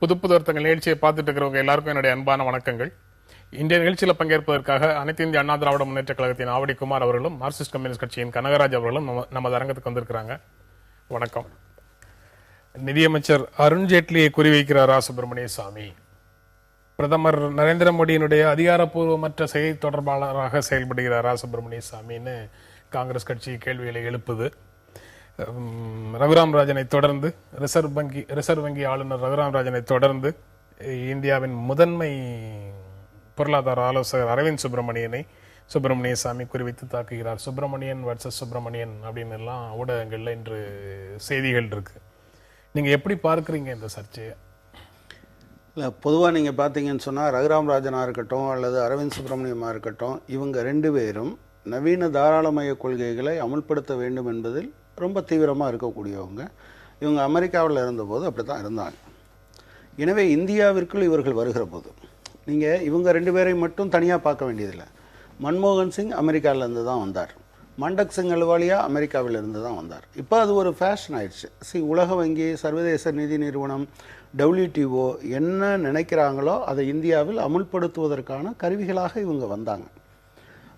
புது புது அர்த்தங்கள் நிகழ்ச்சியை பார்த்துட்டு இருக்கிறவங்க எல்லாருக்கும் என்னுடைய அன்பான வணக்கங்கள். இன்றைய நிகழ்ச்சியில் பங்கேற்பதற்காக அனைத்து இந்திய அண்ணா திராவிட முன்னேற்ற கழகத்தின் ஆவடி குமார் அவர்களும் மார்க்சிஸ்ட் கம்யூனிஸ்ட் கட்சியின் கனகராஜ் அவர்களும் நமது அரங்கத்துக்கு வந்திருக்கிறாங்க. வணக்கம். நிதியமைச்சர் அருண்ஜேட்லியை குறிவைக்கிறாரா சுப்பிரமணிய சாமி? பிரதமர் நரேந்திர மோடியினுடைய அதிகாரப்பூர்வமற்ற செய்தி தொடர்பாளராக செயல்படுகிறாரா சுப்பிரமணிய சாமின்னு காங்கிரஸ் கட்சி கேள்விகளை எழுப்புது. ரகுராம் ராஜனை தொடர்ந்து ரிசர்வ் வங்கி ஆளுநர் ரகுராம் ராஜனை தொடர்ந்து இந்தியாவின் முதன்மை பொருளாதார ஆலோசகர் அரவிந்த் சுப்பிரமணிய சாமி குறிவித்து தாக்குகிறார். சுப்பிரமணியன் வர்சஸ் சுப்பிரமணியன் அப்படின்னு எல்லாம் ஊடகங்கள்ல இன்று செய்திகள் இருக்கு. நீங்க எப்படி பார்க்குறீங்க இந்த சர்ச்சையை? இல்லை, பொதுவாக நீங்கள் பார்த்தீங்கன்னு சொன்னால் ரகுராம் ராஜனாக இருக்கட்டும் அல்லது அரவிந்த் சுப்பிரமணியமாக இருக்கட்டும், இவங்க ரெண்டு பேரும் நவீன தாராளமய கொள்கைகளை அமுல்படுத்த வேண்டும் என்பதில் ரொம்ப தீவிரமாக இருக்கக்கூடியவங்க. இவங்க அமெரிக்காவில் இருந்தபோது அப்படி தான் இருந்தாங்க. எனவே இந்தியாவிற்குள் இவர்கள் வருகிற போது நீங்கள் இவங்க ரெண்டு பேரையும் மட்டும் தனியாக பார்க்க வேண்டியதில்லை. மன்மோகன் சிங் அமெரிக்காவிலேருந்து தான் வந்தார், மண்டக் சிங் அலுவாலியா அமெரிக்காவிலிருந்து தான் வந்தார். இப்போ அது ஒரு ஃபேஷன் ஆயிடுச்சு. உலக வங்கி, சர்வதேச நிதி நிறுவனம், WTO என்ன நினைக்கிறாங்களோ அதை இந்தியாவில் அமுல்படுத்துவதற்கான கருவிகளாக இவங்க வந்தாங்க.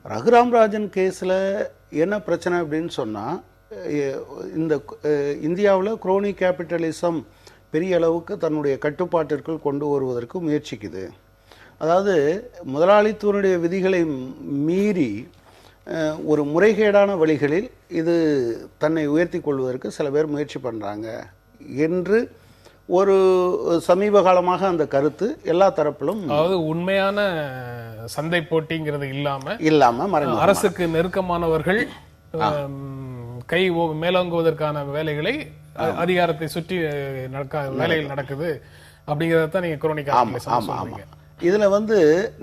ரகுராம் ராஜன் கேஸில் என்ன பிரச்சனை அப்படின்னு சொன்னால், இந்த இந்தியாவில் குரோனி கேபிட்டலிசம் பெரிய அளவுக்கு தன்னுடைய கட்டுப்பாட்டிற்குள் கொண்டு வருவதற்கு முயற்சிக்குது. அதாவது முதலாளித்துவனுடைய விதிகளை மீறி ஒரு முறைகேடான வழிகளில் இது தன்னை உயர்த்தி கொள்வதற்கு சில பேர் முயற்சி பண்ணுறாங்க என்று ஒரு சமீப காலமாக அந்த கருத்து எல்லா தரப்பிலும், அதாவது உண்மையான சந்தை போட்டிங்கிறது இல்லாம அரசுக்கு நெருக்கமானவர்கள் கை மேலோங்குவதற்கான வேலைகளை, அதிகாரத்தை சுற்றி வேலைகள் நடக்குது அப்படிங்கிறத நீங்க குரோனிக்கா சொல்றீங்க. இதுல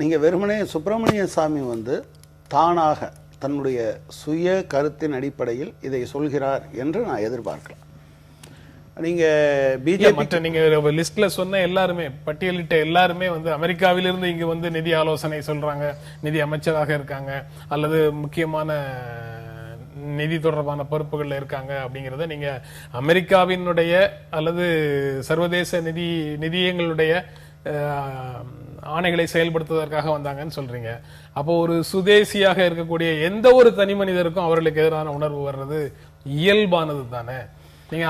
நீங்க வெறுமனே சுப்பிரமணிய சாமி தானாக தன்னுடைய சுய கருத்தின் அடிப்படையில் இதை சொல்கிறார் என்று நான் எதிர்பார்க்கலாம். நீங்க பிஜேபி நீங்க லிஸ்ட்ல சொன்ன எல்லாருமே, பட்டியலிட்ட எல்லாருமே அமெரிக்காவிலிருந்து இங்க நிதி ஆலோசனை சொல்றாங்க, நிதி அமைச்சராக இருக்காங்க அல்லது முக்கியமான நிதி தொடர்பான பொறுப்புகள்ல இருக்காங்க அப்படிங்கறத நீங்க அமெரிக்காவினுடைய அல்லது சர்வதேச நிதியங்களுடைய ஆணைகளை செயல்படுத்துவதற்காக வந்தாங்கன்னு சொல்றீங்க. அப்போ ஒரு சுதேசியாக இருக்கக்கூடிய எந்த ஒரு தனி மனிதருக்கும் அவர்களுக்கு எதிரான உணர்வு வர்றது இயல்பானது தானே. நீங்க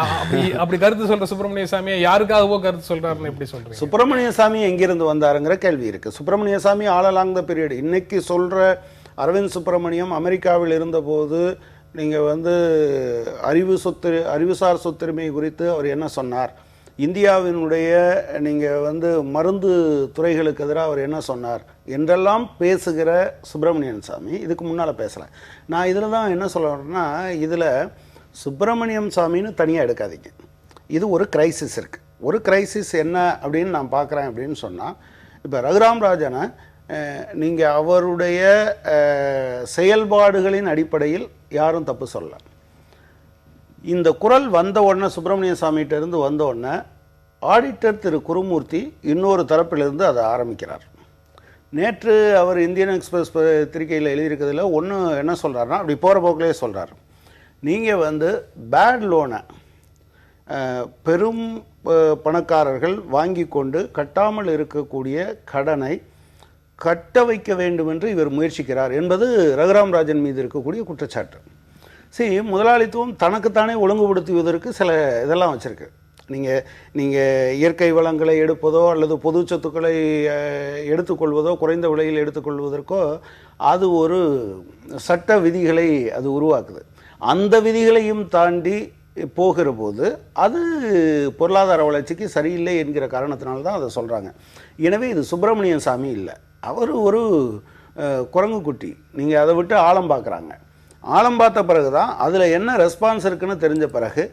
அப்படி கருத்து சொல்ற சுப்பிரமணிய சாமியை யாருக்காகவோ கருத்து சொல்றாருன்னு எப்படி சொல்றீங்க? சுப்பிரமணிய சாமி எங்கிருந்து வந்தாருங்கிற கேள்வி இருக்கு. சுப்பிரமணிய சாமி ஆல் அலாங் த பீரியட். இன்னைக்கு சொல்ற அரவிந்த் சுப்பிரமணியம் அமெரிக்காவில் இருந்தபோது நீங்க அறிவுசார் சொத்துரிமை குறித்து அவர் என்ன சொன்னார், இந்தியாவினுடைய நீங்க மருந்து துறைகளுக்கு எதிராக அவர் என்ன சொன்னார் என்றெல்லாம் பேசுகிற சுப்பிரமணியன் சாமி இதுக்கு முன்னால பேசல. நான் இதுல தான் என்ன சொல்றேன்னா, இதுல சுப்பிரமணியம் சாமின்னு தனியாக எடுக்காதீங்க. இது ஒரு கிரைசிஸ் இருக்குது. ஒரு கிரைசிஸ் என்ன அப்படின்னு நான் பார்க்குறேன் அப்படின்னு சொன்னால், இப்போ ரகுராம் ராஜனை நீங்கள் அவருடைய செயல்பாடுகளின் அடிப்படையில் யாரும் தப்பு சொல்லலாம். இந்த குரல் வந்த உடனே, சுப்பிரமணிய சாமிகிட்டேருந்து வந்த உடனே ஆடிட்டர் திரு குருமூர்த்தி இன்னொரு தரப்பிலிருந்து அதை ஆரம்பிக்கிறார். நேற்று அவர் இந்தியன் எக்ஸ்பிரஸ் பத்திரிகையில் எழுதியிருக்கிறதுல ஒன்று என்ன சொல்கிறாருன்னா, அப்படி போகிற போக்கிலே சொல்கிறார், நீங்கள் பேட் லோனை பெரும் பணக்காரர்கள் வாங்கி கொண்டு கட்டாமல் இருக்கக்கூடிய கடனை கட்ட வைக்க வேண்டும் என்று இவர் முயற்சிக்கிறார் என்பது ரகுராம் ராஜன் மீது இருக்கக்கூடிய குற்றச்சாட்டு. முதலாளித்துவம் தனக்குத்தானே ஒழுங்குபடுத்துவதற்கு சில இதெல்லாம் வச்சுருக்கு. நீங்கள் இயற்கை வளங்களை எடுப்பதோ அல்லது பொது சொத்துக்களை எடுத்துக்கொள்வதோ, குறைந்த விலையில் எடுத்துக்கொள்வதற்கோ அது ஒரு சட்ட விதிகளை அது உருவாக்குது. அந்த விதிகளையும் தாண்டி போகிற போது அது பொருளாதார வளர்ச்சிக்கு சரியில்லை என்கிற காரணத்தினால்தான் அதை சொல்கிறாங்க. எனவே இது சுப்பிரமணியன் சாமி இல்லை, அவர் ஒரு குரங்கு குட்டி. நீங்கள் அதை விட்டு ஆழம் பார்க்குறாங்க. ஆழம் பார்த்த பிறகு தான் அதில் என்ன ரெஸ்பான்ஸ் இருக்குன்னு தெரிஞ்ச பிறகு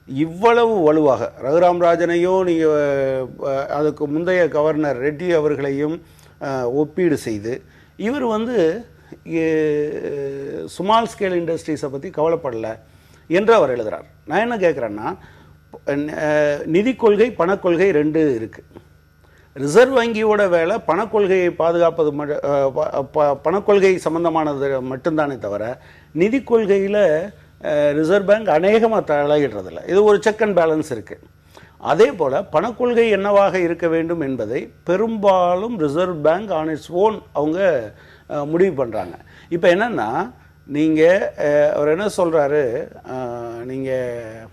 இவ்வளவு வலுவாக ரகுராம் ராஜனையும் நீங்கள் அதுக்கு முந்தைய கவர்னர் ரெட்டி அவர்களையும் ஒப்பீடு செய்து இவர் ஸ்மால் ஸ்கேல் இண்டஸ்ட்ரீஸை பற்றி கவலைப்படலை என்று அவர் எழுதுகிறார். நான் என்ன கேட்குறேன்னா, நிதி கொள்கை பணக்கொள்கை ரெண்டு இருக்குது. ரிசர்வ் வங்கியோட வேலை பணக்கொள்கையை பாதுகாப்பது, பணக்கொள்கை சம்பந்தமானது மட்டும்தானே தவிர நிதி கொள்கையில் ரிசர்வ் பேங்க் அநேகமாக தலையிடுறதில்ல. இது ஒரு செக் அண்ட் பேலன்ஸ் இருக்குது. அதே போல் பணக்கொள்கை என்னவாக இருக்க வேண்டும் என்பதை பெரும்பாலும் reserve bank on its own அவங்க முடிவு பண்ணுறாங்க. இப்போ என்னென்னா நீங்கள் அவர் என்ன சொல்கிறாரு, நீங்கள்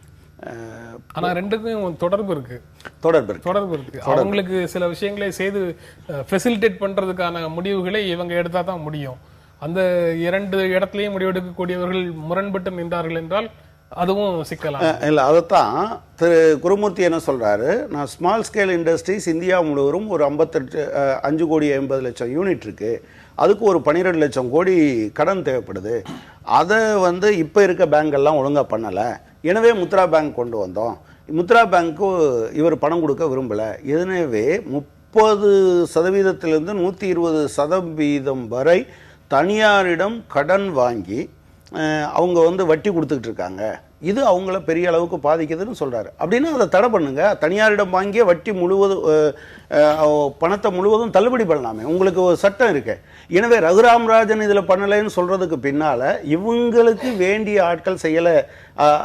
ஆனால் ரெண்டுக்கும் தொடர்பு இருக்கு. அவங்களுக்கு சில விஷயங்களை செய்து ஃபெசிலிட்டேட் பண்ணுறதுக்கான முடிவுகளை இவங்க எடுத்தால் தான் முடியும். அந்த 2 இடத்துலையும் முடிவெடுக்கக்கூடியவர்கள் முரண்பட்டு நின்றார்கள் என்றால் அதுவும் சிக்கலாம். இல்லை, அதைத்தான் திரு குருமூர்த்தி என்ன சொல்கிறாரு, நான் ஸ்மால் ஸ்கேல் இண்டஸ்ட்ரீஸ் இந்தியா முழுவதும் ஒரு 5 கோடி 80 லட்சம் யூனிட் இருக்குது, அதுக்கு ஒரு 12 லட்சம் கோடி கடன் தேவைப்படுது, அதை இப்போ இருக்க பேங்க் ஒழுங்காக பண்ணலை, எனவே முத்ரா பேங்க் கொண்டு வந்தோம், முத்ரா பேங்க்கு இவர் பணம் கொடுக்க விரும்பலை, எனவே 30% 120% வரை தனியாரிடம் கடன் வாங்கி அவங்க வட்டி கொடுத்துக்கிட்டு இருக்காங்க, இது அவங்கள பெரிய அளவுக்கு பாதிக்குதுன்னு சொல்கிறாரு. அப்படின்னா அதை தடை பண்ணுங்க, தனியாரிடம் வாங்கிய வட்டி முழுவதும் பணத்தை முழுவதும் தள்ளுபடி பண்ணலாமே, உங்களுக்கு ஒரு சட்டம் இருக்கு. எனவே ரகுராமராஜன் இதில் பண்ணலைன்னு சொல்கிறதுக்கு பின்னால் இவங்களுக்கு வேண்டிய ஆட்கள் செய்யலை,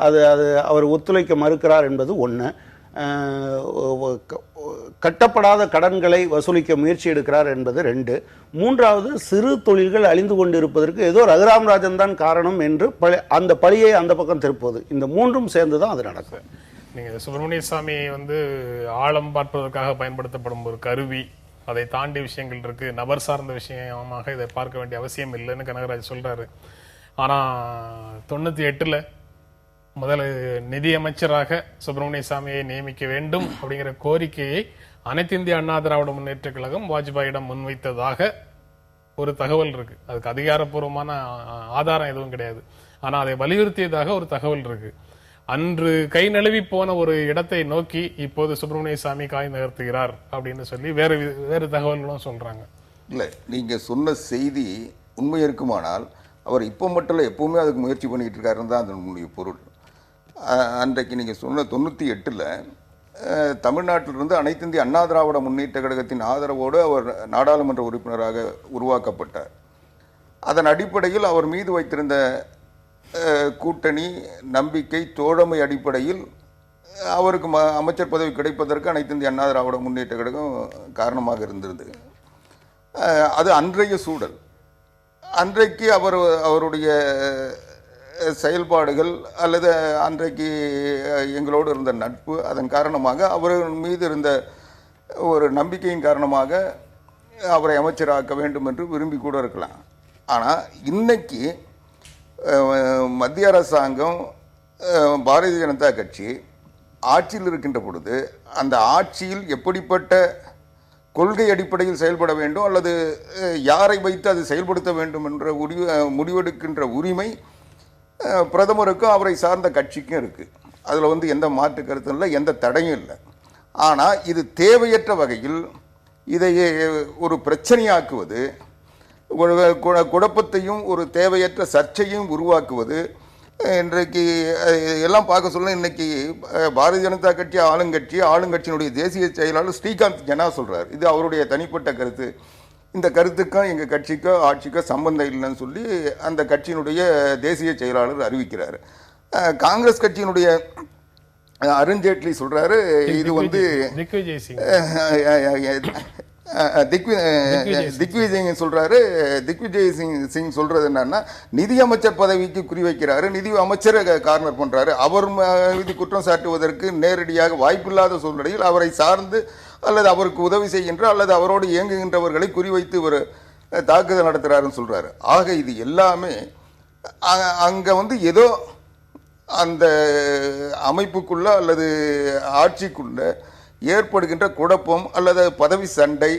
அது அவர் ஒத்துழைக்க மறுக்கிறார் என்பது ஒன்று. கட்டப்படாத கடன்களை வசூலிக்க முயற்சி எடுக்கிறார் என்பது 2. 3வது, சிறு தொழில்கள் அழிந்து கொண்டிருப்பதற்கு ஏதோ ரகுராமராஜன் தான் காரணம் என்று அந்த பழியை அந்த பக்கம் திருப்புவது. இந்த 3ம் சேர்ந்து தான் அது நடக்கும். நீங்கள் சுப்பிரமணிய சாமி ஆழம் பார்ப்பதற்காக பயன்படுத்தப்படும் ஒரு கருவி, அதை தாண்டி விஷயங்கள் இருக்கு, நபர் சார்ந்த விஷயமாக இதை பார்க்க வேண்டிய அவசியம் இல்லைன்னு கனகராஜ் சொல்றாரு. ஆனால் 98ல் முதல்ல நிதியமைச்சராக சுப்பிரமணிய சாமியை நியமிக்க வேண்டும் அப்படிங்கிற கோரிக்கையை அனைத்து இந்திய அண்ணா திராவிட முன்னேற்ற கழகம் வாஜ்பாயிடம் முன்வைத்ததாக ஒரு தகவல் இருக்கு. அதுக்கு அதிகாரப்பூர்வமான ஆதாரம் எதுவும் கிடையாது. ஆனா அதை வலியுறுத்தியதாக ஒரு தகவல் இருக்கு. அன்று கை நழுவி போன ஒரு இடத்தை நோக்கி இப்போது சுப்பிரமணிய சாமி காய் நகர்த்துகிறார் அப்படின்னு சொல்லி வேறு தகவல்களும் சொல்றாங்க. இல்லை, நீங்க சொன்ன செய்தி உண்மை இருக்குமானால் அவர் இப்போ மட்டும் இல்லை, எப்பவுமே அதுக்கு முயற்சி பண்ணிக்கிட்டு இருக்காருன்னு தான் அதனுடைய பொருள். அன்றைக்கு நீங்கள் சொன்ன 98ல் தமிழ்நாட்டிலிருந்து அனைத்து இந்திய அண்ணா திராவிட முன்னேற்ற கழகத்தின் ஆதரவோடு அவர் நாடாளுமன்ற உறுப்பினராக உருவாக்கப்பட்டார். அதன் அடிப்படையில் அவர் மீது வைத்திருந்த கூட்டணி, நம்பிக்கை, தோழமை அடிப்படையில் அவருக்கு அமைச்சர் பதவி கிடைப்பதற்கு அனைத்து இந்திய அண்ணா திராவிட முன்னேற்ற கழகம் காரணமாக இருந்தது. அது அன்றைய சூழல். அன்றைக்கு அவருடைய செயல்பாடுகள் அல்லது அன்றைக்கு எங்களோடு இருந்த நட்பு, அதன் காரணமாக அவர் மீது இருந்த ஒரு நம்பிக்கையின் காரணமாக அவரை அமைச்சராக்க வேண்டும் என்று விரும்பி கூட இருக்கலாம். ஆனால் இன்னைக்கு மத்திய அரசாங்கம், பாரதிய ஜனதா கட்சி ஆட்சியில் இருக்கின்ற பொழுது அந்த ஆட்சியில் எப்படிப்பட்ட கொள்கை அடிப்படையில் செயல்பட வேண்டும் அல்லது யாரை வைத்து அது செயல்படுத்த வேண்டும் என்ற முடிவெடுக்கின்ற உரிமை பிரதமருக்கும் அவரை சார்ந்த கட்சிக்கும் இருக்குது. அதில் எந்த மாற்று கருத்தும் இல்லை, எந்த தடையும் இல்லை. ஆனால் இது தேவையற்ற வகையில் இதை ஒரு பிரச்சனையாக்குவது, குழப்பத்தையும் ஒரு தேவையற்ற சர்ச்சையும் உருவாக்குவது, இன்றைக்கு எல்லாம் பார்க்க சொல்ல இன்னைக்கு பாரதிய ஜனதா கட்சி ஆளுங்கட்சியினுடைய தேசிய செயலாளர் ஸ்ரீகாந்த் ஜனா சொல்கிறார், இது அவருடைய தனிப்பட்ட கருத்து, இந்த கருத்துக்கும் எங்கள் கட்சிக்கோ ஆட்சிக்கோ சம்பந்தம் இல்லைன்னு சொல்லி அந்த கட்சியினுடைய தேசிய செயலாளர் அறிவிக்கிறார். காங்கிரஸ் கட்சியினுடைய அருண்ஜேட்லி சொல்றாரு, இது திக்விஜய் சொல்றாரு. திக்விஜய் சிங் சொல்றது என்னன்னா, நிதி அமைச்சர் பதவிக்கு குறிவைக்கிறாரு, நிதி அமைச்சரை கார்னர் பண்றாரு. அவர் மீது குற்றம் சாட்டுவதற்கு நேரடியாக வாய்ப்பில்லாத சூழ்நிலையில் அவரை சார்ந்து அல்லது அவருக்கு உதவி செய்கின்ற அல்லது அவரோடு இயங்குகின்றவர்களை குறிவைத்து ஒரு தாக்குதல் நடத்துறாருன்னு சொல்றாரு. ஆக இது எல்லாமே அங்க ஏதோ அந்த அமைப்புக்குள்ள அல்லது ஆட்சிக்குள்ள ஏற்படுகின்ற குழப்பம் அல்லது பதவி சண்டை,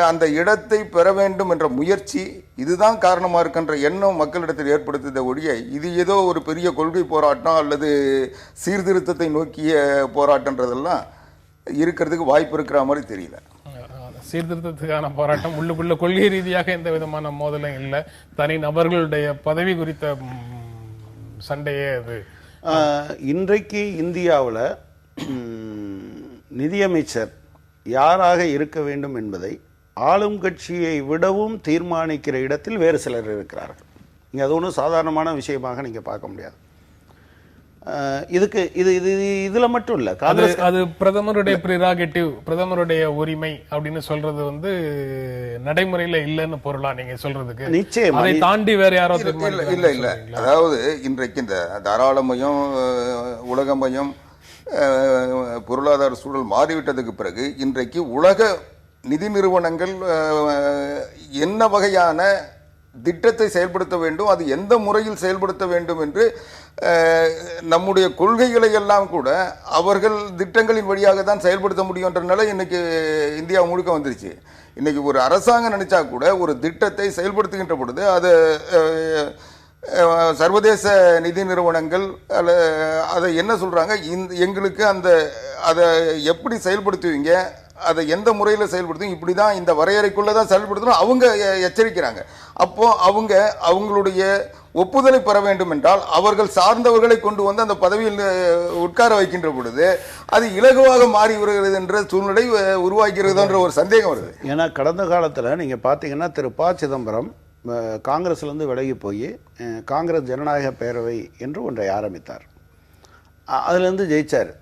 அந்த இடத்தை பெற வேண்டும் என்ற முயற்சி, இதுதான் காரணமாக இருக்கின்ற எண்ணம் மக்களிடத்தில் ஏற்படுத்துத ஒழிய இது ஏதோ ஒரு பெரிய கொள்கை போராட்டம் அல்லது சீர்திருத்தத்தை நோக்கிய போராட்டன்றதெல்லாம் இருக்கிறதுக்கு வாய்ப்பு இருக்கிற மாதிரி தெரியல. சீர்திருத்தத்துக்கான போராட்டம் உள்ளுக்குள்ள கொள்கை ரீதியாக எந்த விதமான மோதலும் இல்லை, தனி நபர்களுடைய பதவி குறித்த சண்டையே அது. இன்றைக்கு இந்தியாவில் நிதியமைச்சர் யாராக இருக்க வேண்டும் என்பதை ஆளும் கட்சியை விடவும் தீர்மானிக்கிற இடத்தில் வேறு சிலர் இருக்கிறார்கள். இங்கே அது ஒன்றும் சாதாரணமான விஷயமாக நீங்கள் பார்க்க முடியாது. இதுக்கு இதுல மட்டும் இல்ல, காங்கிரஸ் அது பிரதமருடைய பிரிராகேட்டிவ், பிரதமருடைய உரிமை அப்படின்னு சொல்றது வந்து நடைமுறையில இல்லைன்னு பொருளா நீங்க சொல்றதுக்கு? நிச்சயமா அதை தாண்டி வேற யாரோ இல்ல. அதாவது இன்றைக்கு இந்த தாராளமயம், உலகமயம், பொருளாதார சூழல் மாறிவிட்டதுக்கு பிறகு இன்றைக்கு உலக நிதி நிறுவனங்கள் என்ன வகையான திட்டத்தை செயல்படுத்த வேண்டும், அது எந்த முறையில் செயல்படுத்த வேண்டும் என்று நம்முடைய கொள்கைகளை எல்லாம் கூட அவர்கள் திட்டங்களின் வழியாக தான் செயல்படுத்த முடியும் என்ற நிலை இன்னைக்கு இந்தியா முழுக்க வந்துருச்சு. இன்னைக்கு ஒரு அரசாங்கம் நினைச்சா கூட ஒரு திட்டத்தை செயல்படுத்துகின்ற பொழுது அது சர்வதேச நிதி நிறுவனங்கள் அதை என்ன சொல்றாங்க, எங்களுக்கு அதை எப்படி செயல்படுத்துவீங்க, அதை எந்த முறையில் செயல்படுத்தும், இப்படிதான் இந்த வரையறைக்குள்ளதான் செயல்படுத்தணும் அவங்க எச்சரிக்கிறாங்க. அப்போ அவங்களுடைய ஒப்புதலை பெற வேண்டும் என்றால் அவர்கள் சார்ந்தவர்களை கொண்டு வந்து அந்த பதவியில் உட்கார வைக்கின்ற பொழுது அது இலகுவாக மாறி வருகிறது என்ற சூழ்நிலை உருவாகிறது என்ற ஒரு சந்தேகம் வருது. ஏன்னா கடந்த காலத்தில் நீங்கள் பார்த்தீங்கன்னா திரு ப. சிதம்பரம் காங்கிரஸ்லேருந்து விலகி போய் காங்கிரஸ் ஜனநாயக பேரவை என்று ஒன்றை ஆரம்பித்தார். அதுலேருந்து ஜெயிச்சார்.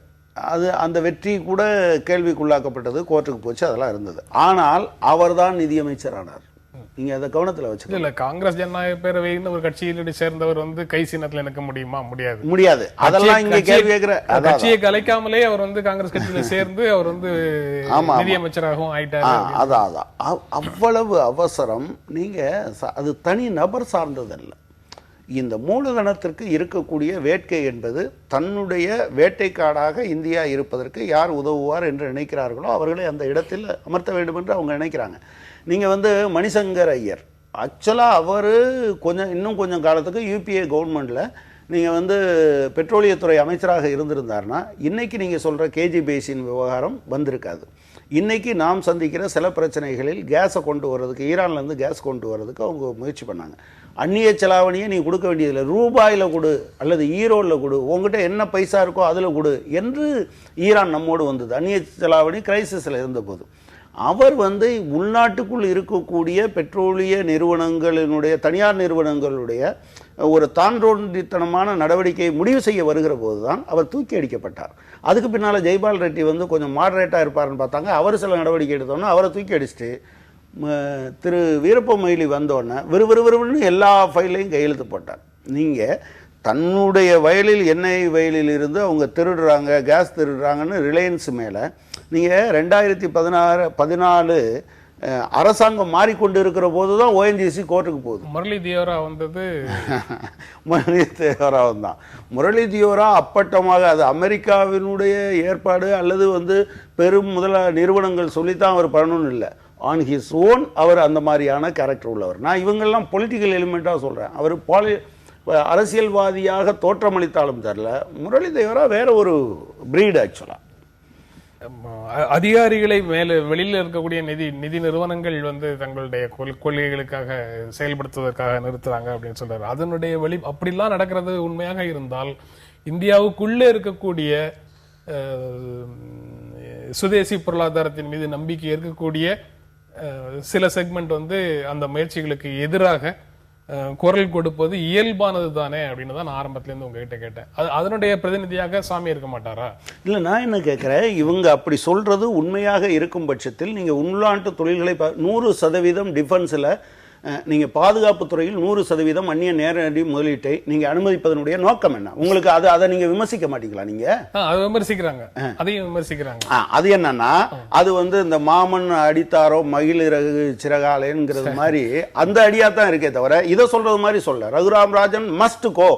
அந்த வெற்றி கூட கேள்விக்குள்ளாக்கப்பட்டது, கோர்ட்டுக்கு போச்சு, அதெல்லாம் இருந்தது. ஆனால் அவர்தான் நிதியமைச்சர் ஆனார். நீங்க அதை கவனத்தில் வச்சுக்கல. இல்ல, காங்கிரஸ் ஜனநாயக பேரவைன்னு ஒரு கட்சியில் சேர்ந்தவர் வந்து கை சின்னத்தில் எனக்கு முடியுமா? முடியாது. அதெல்லாம் இங்க கேள்வி கேட்கிற கட்சியை கலைக்காமலே அவர் வந்து காங்கிரஸ் கட்சியில சேர்ந்து அவர் வந்து நிதியமைச்சராகவும் ஆயிட்டாரு. அதான் அவ்வளவு அவசரம். நீங்க அது தனி நபர் சார்ந்ததல்ல. இந்த மூலதனத்திற்கு இருக்கக்கூடிய வேட்கை என்பது தன்னுடைய வேட்டைக்காடாக இந்தியா இருப்பதற்கு யார் உதவுவார் என்று நினைக்கிறார்களோ அவர்களை அந்த இடத்தில் அமர்த்த வேண்டும் என்று அவங்க நினைக்கிறாங்க. நீங்கள் வந்து மணிசங்கர் ஐயர் ஆக்சுவலாக அவர் இன்னும் கொஞ்சம் காலத்துக்கு யூபிஏ கவர்மெண்ட்டில் நீங்கள் வந்து பெட்ரோலியத்துறை அமைச்சராக இருந்திருந்தார்னா இன்றைக்கி நீங்கள் சொல்கிற கேஜி பேசின் விவகாரம் வந்திருக்காது. இன்றைக்கி நாம் சந்திக்கிற சில பிரச்சனைகளில் கேஸை கொண்டு வர்றதுக்கு, ஈரான்லேருந்து கேஸ் கொண்டு வர்றதுக்கு அவங்க முயற்சி பண்ணாங்க. அந்நிய செலாவணியை நீ கொடுக்க வேண்டியதில்லை, ரூபாயில் கொடு அல்லது ஈரோடில் கொடு, உங்ககிட்ட என்ன பைசா இருக்கோ அதில் கொடு என்று ஈரான் நம்மோடு வந்தது. அந்நிய செலாவணி கிரைசிஸில் இருந்தபோது அவர் வந்து உள்நாட்டுக்குள் இருக்கக்கூடிய பெட்ரோலிய நிறுவனங்களினுடைய, தனியார் நிறுவனங்களுடைய ஒரு தாண்டோண்டித்தனமான நடவடிக்கையை முடிவு செய்ய வருகிற போது தான் அவர் தூக்கி அடிக்கப்பட்டார். அதுக்கு பின்னால் ஜெய்பால் ரெட்டி வந்து கொஞ்சம் மாடரேட்டாக இருப்பார்னு பார்த்தாங்க. அவர் சில நடவடிக்கை எடுத்தோன்னா அவரை தூக்கி அடிச்சுட்டு திரு வீரப்ப மொய்லி வந்தோடனே விறுவிறுவிறுன்னு எல்லா ஃபைலையும் கையெழுத்து போட்டார். நீங்கள் தன்னுடைய வயலில், எண்ணெய் வயலில் இருந்து அவங்க திருடுறாங்க, கேஸ் திருடுறாங்கன்னு ரிலையன்ஸ் மேலே நீங்கள் 2014 அரசாங்கம் மாறிக்கொண்டு இருக்கிற போது தான் ஓஎன்ஜிசி கோர்ட்டுக்கு போகுது. முரளி தியோரா வந்தது முரளி தியோராவும் தான். முரளி தியோரா அப்பட்டமாக அது அமெரிக்காவினுடைய ஏற்பாடு அல்லது வந்து பெரும் நிறுவனங்கள் சொல்லித்தான் அவர் பண்ணணும்னு இல்லை. ஆன் ஹிஸ் ஓன் அவர் அந்த மாதிரியான கேரக்டர் உள்ளவர். நான் இவங்கெல்லாம் பொலிட்டிக்கல் எலிமெண்ட்டாக சொல்கிறேன். அவர் அரசியல்வாதியாக தோற்றமளித்தாலும் தெரியல, முரளி தியோரா வேற ஒரு பிரீடு. ஆக்சுவலாக அதிகாரிகளை வெளியில் இருக்கக்கூடிய நிதி நிறுவனங்கள் வந்து தங்களுடைய கொள்கைகளுக்காக செயல்படுத்துவதற்காக நிறுத்துறாங்க அப்படின்னு சொல்றாரு. அதனுடைய அப்படிலாம் நடக்கிறது உண்மையாக இருந்தால் இந்தியாவுக்குள்ளே இருக்கக்கூடிய சுதேசி பொருளாதாரத்தின் மீது நம்பிக்கை இருக்கக்கூடிய சில செக்மெண்ட் வந்து அந்த முயற்சிகளுக்கு எதிராக குரல் கொடுப்பது இயல்பானது தானே அப்படின்னு தான் நான் ஆரம்பத்திலேருந்து உங்ககிட்ட கேட்டேன். அதனுடைய பிரதிநிதியாக சாமி இருக்க மாட்டாரா? இல்லை, நான் என்ன கேட்குறேன், இவங்க அப்படி சொல்றது உண்மையாக இருக்கும் பட்சத்தில் நீங்கள் உள்நாட்டு தொழில்களை 100% டிஃபென்ஸில் நீங்கள் பாதுகாப்பு துறையில் 100% அந்நிய நேரடி முதலீட்டை நீங்கள் அனுமதிப்பதனுடைய நோக்கம் என்ன? உங்களுக்கு அதை நீங்க விமர்சிக்க மாட்டீங்களா? நீங்க அதை விமர்சிக்கிறாங்க, அதையும் விமர்சிக்கிறாங்க. அது என்னன்னா, அது வந்து இந்த மாமன் அடித்தாரோ மகிழிறகு சிறகாலேங்கிறது மாதிரி அந்த அடியா தான் இருக்கே தவிர இதை சொல்றது மாதிரி சொல்ல ரகுராம் ராஜன் மஸ்ட் கோ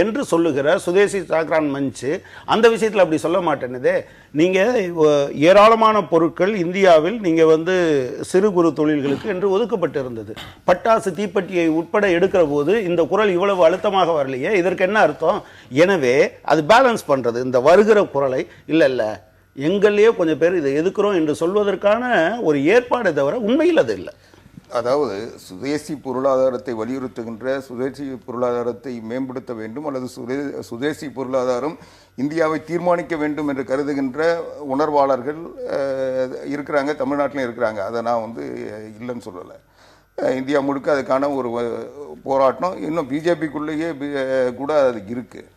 என்று சொல்லுகிற சுதேசி சாக்ரான் மஞ்ச் அந்த விஷயத்தில் அப்படி சொல்ல மாட்டேன்னுதே. நீங்க ஏராளமான பொருட்கள் இந்தியாவில் நீங்க வந்து சிறு குறு தொழில்களுக்கு என்று ஒதுக்கப்பட்டு இருந்தது. பட்டாசு, தீப்பெட்டியை உட்பட எடுக்கிற போது இந்த குரல் இவ்வளவு அழுத்தமாக வரலையே, இதற்கு என்ன அர்த்தம்? எனவே அது பேலன்ஸ் பண்றது இந்த வருகிற குரலை இல்ல எங்களையே கொஞ்சம் பேர் இதை எதுக்குறோம் என்று சொல்வதற்கான ஒரு ஏற்பாடு தவிர உண்மையில் அது இல்லை. அதாவது சுதேசி பொருளாதாரத்தை வலியுறுத்துகின்ற, சுதேசி பொருளாதாரத்தை மேம்படுத்த வேண்டும் அல்லது சுதேசி பொருளாதாரம் இந்தியாவை தீர்மானிக்க வேண்டும் என்று கருதுகின்ற உணர்வாளர்கள் இருக்கிறாங்க, தமிழ்நாட்டிலும் இருக்கிறாங்க. அதை நான் வந்து இல்லைன்னு சொல்லலை. இந்தியா முழுக்க அதுக்கான ஒரு போராட்டம் இன்னும் பிஜேபிக்குள்ளேயே கூட அது இருக்குது.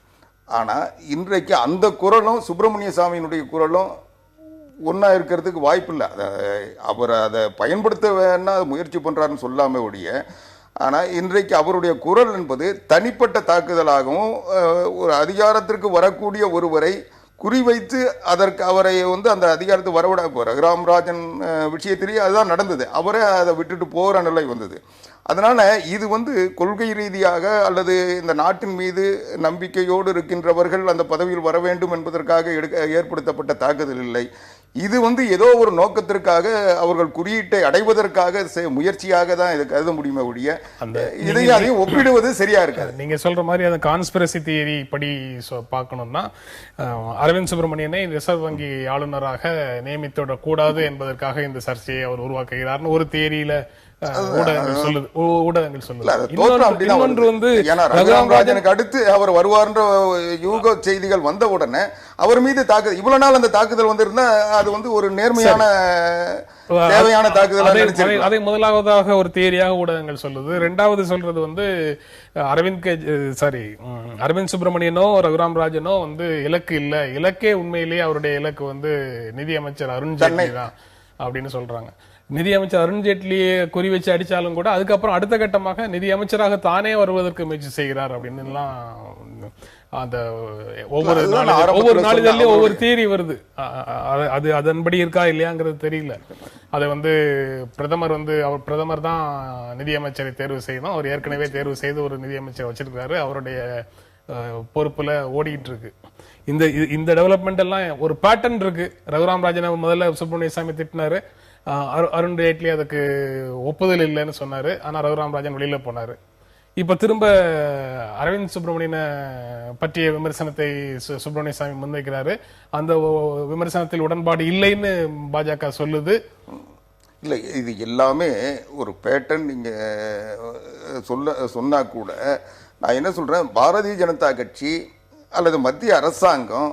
ஆனால் இன்றைக்கு அந்த குரலும் சுப்பிரமணிய சாமியினுடைய குரலும் ஒன்றா இருக்கிறதுக்கு வாய்ப்பு இல்லை. அவர் அதை பயன்படுத்த வேணா முயற்சி பண்ணுறாருன்னு சொல்லாமல் ஒழிய, ஆனால் இன்றைக்கு அவருடைய குரல் என்பது தனிப்பட்ட தாக்குதலாகவும் ஒரு அதிகாரத்திற்கு வரக்கூடிய ஒருவரை குறிவைத்து அதற்கு அவரை அந்த அதிகாரத்துக்கு வரவிட ரகுராமராஜன் விஷயத்திலேயே அதுதான் நடந்தது. அவரே அதை விட்டுட்டு போகிற நிலை வந்தது. அதனால் இது கொள்கை ரீதியாக அல்லது இந்த நாட்டின் மீது நம்பிக்கையோடு இருக்கின்றவர்கள் அந்த பதவியில் வர வேண்டும் என்பதற்காக ஏற்படுத்தப்பட்ட தாக்குதல் இல்லை. இது ஏதோ ஒரு நோக்கத்திற்காக அவர்கள் குறியீட்டை அடைவதற்காக முயற்சியாக தான் இதை கருத முடியுமே ஒழிய அதையும் ஒப்பிடுவது சரியா இருக்காது. நீங்க சொல்ற மாதிரி அந்த கான்ஸ்பிரசி தியரி படி பார்க்கணும்னா அரவிந்த் சுப்பிரமணியனை ரிசர்வ் வங்கி ஆளுநராக நியமித்துவிட கூடாது என்பதற்காக இந்த சர்ச்சையை அவர் உருவாக்குகிறார்னு ஒரு தியரியில ஊடகங்கள் சொல்லுது. ரகுராமராஜனுக்கு அடுத்து அவர் வருவார்ன்ற யூக செய்திகள் வந்த உடனே அவர் மீது தாக்குதல், இவ்வளவு நாள் அந்த தாக்குதல் இருந்தா அது ஒரு நேர்மையான தேவையான தாக்குதல். அதை முதலாவதாக ஒரு தியரியாக ஊடகங்கள் சொல்லுது. இரண்டாவது சொல்றது அரவிந்த் சுப்பிரமணியனோ ரகுராமராஜனோ இலக்கு இல்ல, இலக்கே உண்மையிலேயே அவருடைய இலக்கு நிதியமைச்சர் அருண்ஜேட்லி தான் அப்படின்னு சொல்றாங்க. நிதியமைச்சர் அருண்ஜேட்லியை குறி வச்சு அடிச்சாலும் கூட அதுக்கப்புறம் அடுத்த கட்டமாக நிதியமைச்சராக தானே வருவதற்கு முயற்சி செய்கிறார் அப்படின்னு எல்லாம் அந்த ஒவ்வொரு நாளிதழ்லயும் ஒவ்வொரு தியரி வருது. அது அதன்படி இருக்கா இல்லையாங்கிறது தெரியல. அதை பிரதமர் தான் நிதியமைச்சரை தேர்வு செய்யணும். அவர் ஏற்கனவே தேர்வு செய்து ஒரு நிதியமைச்சரை வச்சிருக்காரு, அவருடைய பொறுப்புல ஓடிட்டு இருக்கு. இந்த டெவலப்மெண்ட் எல்லாம் ஒரு பேட்டர்ன் இருக்கு. ரகுராமராஜனை முதல்ல சுப்பிரமணிய சாமி திட்டினாரு, அருண்ஜேட்லி அதுக்கு ஒப்புதல் இல்லைன்னு சொன்னாரு. ஆனா ரகுராமராஜன் வெளியில போனாரு. இப்ப திரும்ப அரவிந்த் சுப்பிரமணியனை பற்றிய விமர்சனத்தை சுப்பிரமணிய சாமி முன்வைக்கிறாரு. அந்த விமர்சனத்தில் உடன்பாடு இல்லைன்னு பாஜக சொல்லுது. இல்லை, இது எல்லாமே ஒரு பேட்டர்ன். நீங்க சொன்னா கூட நான் என்ன சொல்றேன், பாரதிய ஜனதா கட்சி அல்லது மத்திய அரசாங்கம்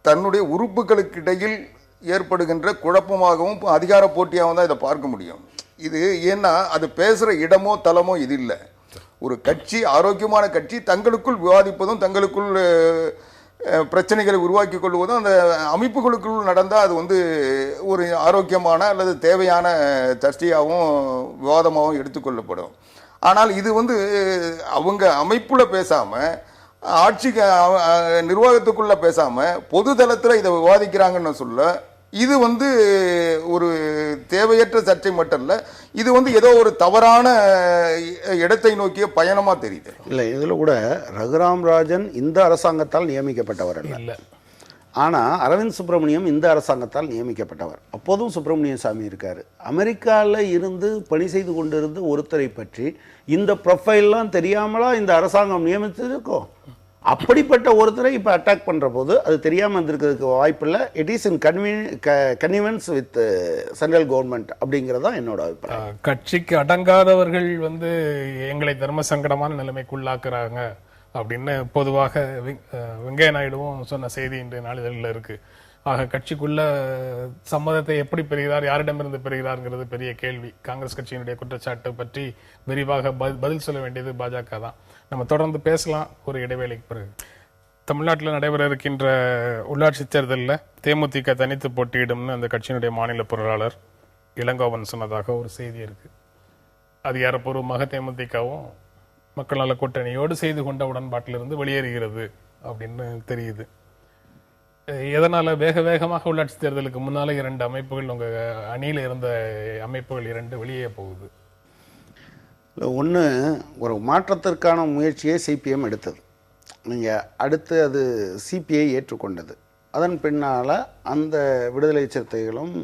தன்னுடைய உறுப்புகளுக்கு இடையில் ஏற்படுகின்ற குழப்பமாகவும் அதிகார போட்டியாகவும் தான் இதை பார்க்க முடியும். இது ஏன்னா அது பேசுற இடமோ தளமோ இது இல்லை. ஒரு கட்சி, ஆரோக்கியமான கட்சி தங்களுக்குள் விவாதிப்பதும் தங்களுக்குள் பிரச்சனைகளை உருவாக்கி கொள்வதும் அந்த அமைப்புகளுக்குள் நடந்தால் அது ஒரு ஆரோக்கியமான அல்லது தேவையான சர்ச்சையாகவும் விவாதமாகவும் எடுத்துக்கொள்ளப்படும். ஆனால் இது அவங்க அமைப்புல பேசாம, ஆட்சிக்கு நிர்வாகத்துக்குள்ள பேசாம பொது தளத்தில் இதை விவாதிக்கிறாங்கன்னு சொல்ல, இது ஒரு தேவையற்ற சர்ச்சை மட்டும் இல்ல, இது ஏதோ ஒரு தவறான இடத்தை நோக்கிய பயணமா தெரியுது. இல்லை, இதுல கூட ரகுராமராஜன் இந்த அரசாங்கத்தால் நியமிக்கப்பட்டவர் அல்ல. ஆனா அரவிந்த் சுப்பிரமணியம் இந்த அரசாங்கத்தால் நியமிக்கப்பட்டவர். அப்போதும் சுப்பிரமணிய சாமி இருக்காரு. அமெரிக்காவில் இருந்து பணி செய்து கொண்டிருந்த ஒருத்தரை பற்றி இந்த ப்ரொஃபைல்லாம் தெரியாமலா இந்த அரசாங்கம் நியமித்திருக்கோம்? அப்படிப்பட்ட ஒருத்தரை இப்போ அட்டாக் பண்ணுற போது அது தெரியாமல் இருந்திருக்கிறதுக்கு வாய்ப்பு இல்லை. It is in convenience with central government அப்படிங்கிறது தான் என்னோட அபிப்பிராயம். கட்சிக்கு அடங்காதவர்கள் எங்களை தர்ம சங்கடமான நிலைமைக்குள்ளாக்குறாங்க அப்படின்னு பொதுவாக வெங்கையா நாயுடுவும் சொன்ன செய்தி இன்றைய நாளிதழில் இருக்கு. ஆக கட்சிக்குள்ள சம்மதத்தை எப்படி பெறுகிறார், யாரிடமிருந்து பெறுகிறார்ங்கிறது பெரிய கேள்வி. காங்கிரஸ் கட்சியினுடைய குற்றச்சாட்டு பற்றி விரிவாக பதில் சொல்ல வேண்டியது பாஜக தான். நம்ம தொடர்ந்து பேசலாம் ஒரு இடைவேளைக்கு பிறகு. தமிழ்நாட்டில் நடைபெற இருக்கின்ற உள்ளாட்சி தேர்தலில் தேமுதிக தனித்து போட்டியிடும்னு அந்த கட்சியினுடைய மாநில பொருளாளர் இளங்கோவன் சொன்னதாக ஒரு செய்தி இருக்கு. அதிகாரப்பூர்வமாக தேமுதிகவும் மக்கள் நல கூட்டணியோடு செய்து கொண்ட உடன்பாட்டிலிருந்து வெளியேறுகிறது அப்படின்னு தெரியுது. எதனால வேகமாக உள்ளாட்சி தேர்தலுக்கு முன்னால 2 அமைப்புகள், உங்க அணியில இருந்த அமைப்புகள் 2 வெளியே போகுது? ஒன்று, ஒரு மாற்றத்திற்கான முயற்சியை சிபிஎம் எடுத்தது. நீங்கள் அடுத்து அது சிபிஐ ஏற்றுக்கொண்டது. அதன் பின்னால் அந்த விடுதலை சிறுத்தைகளும்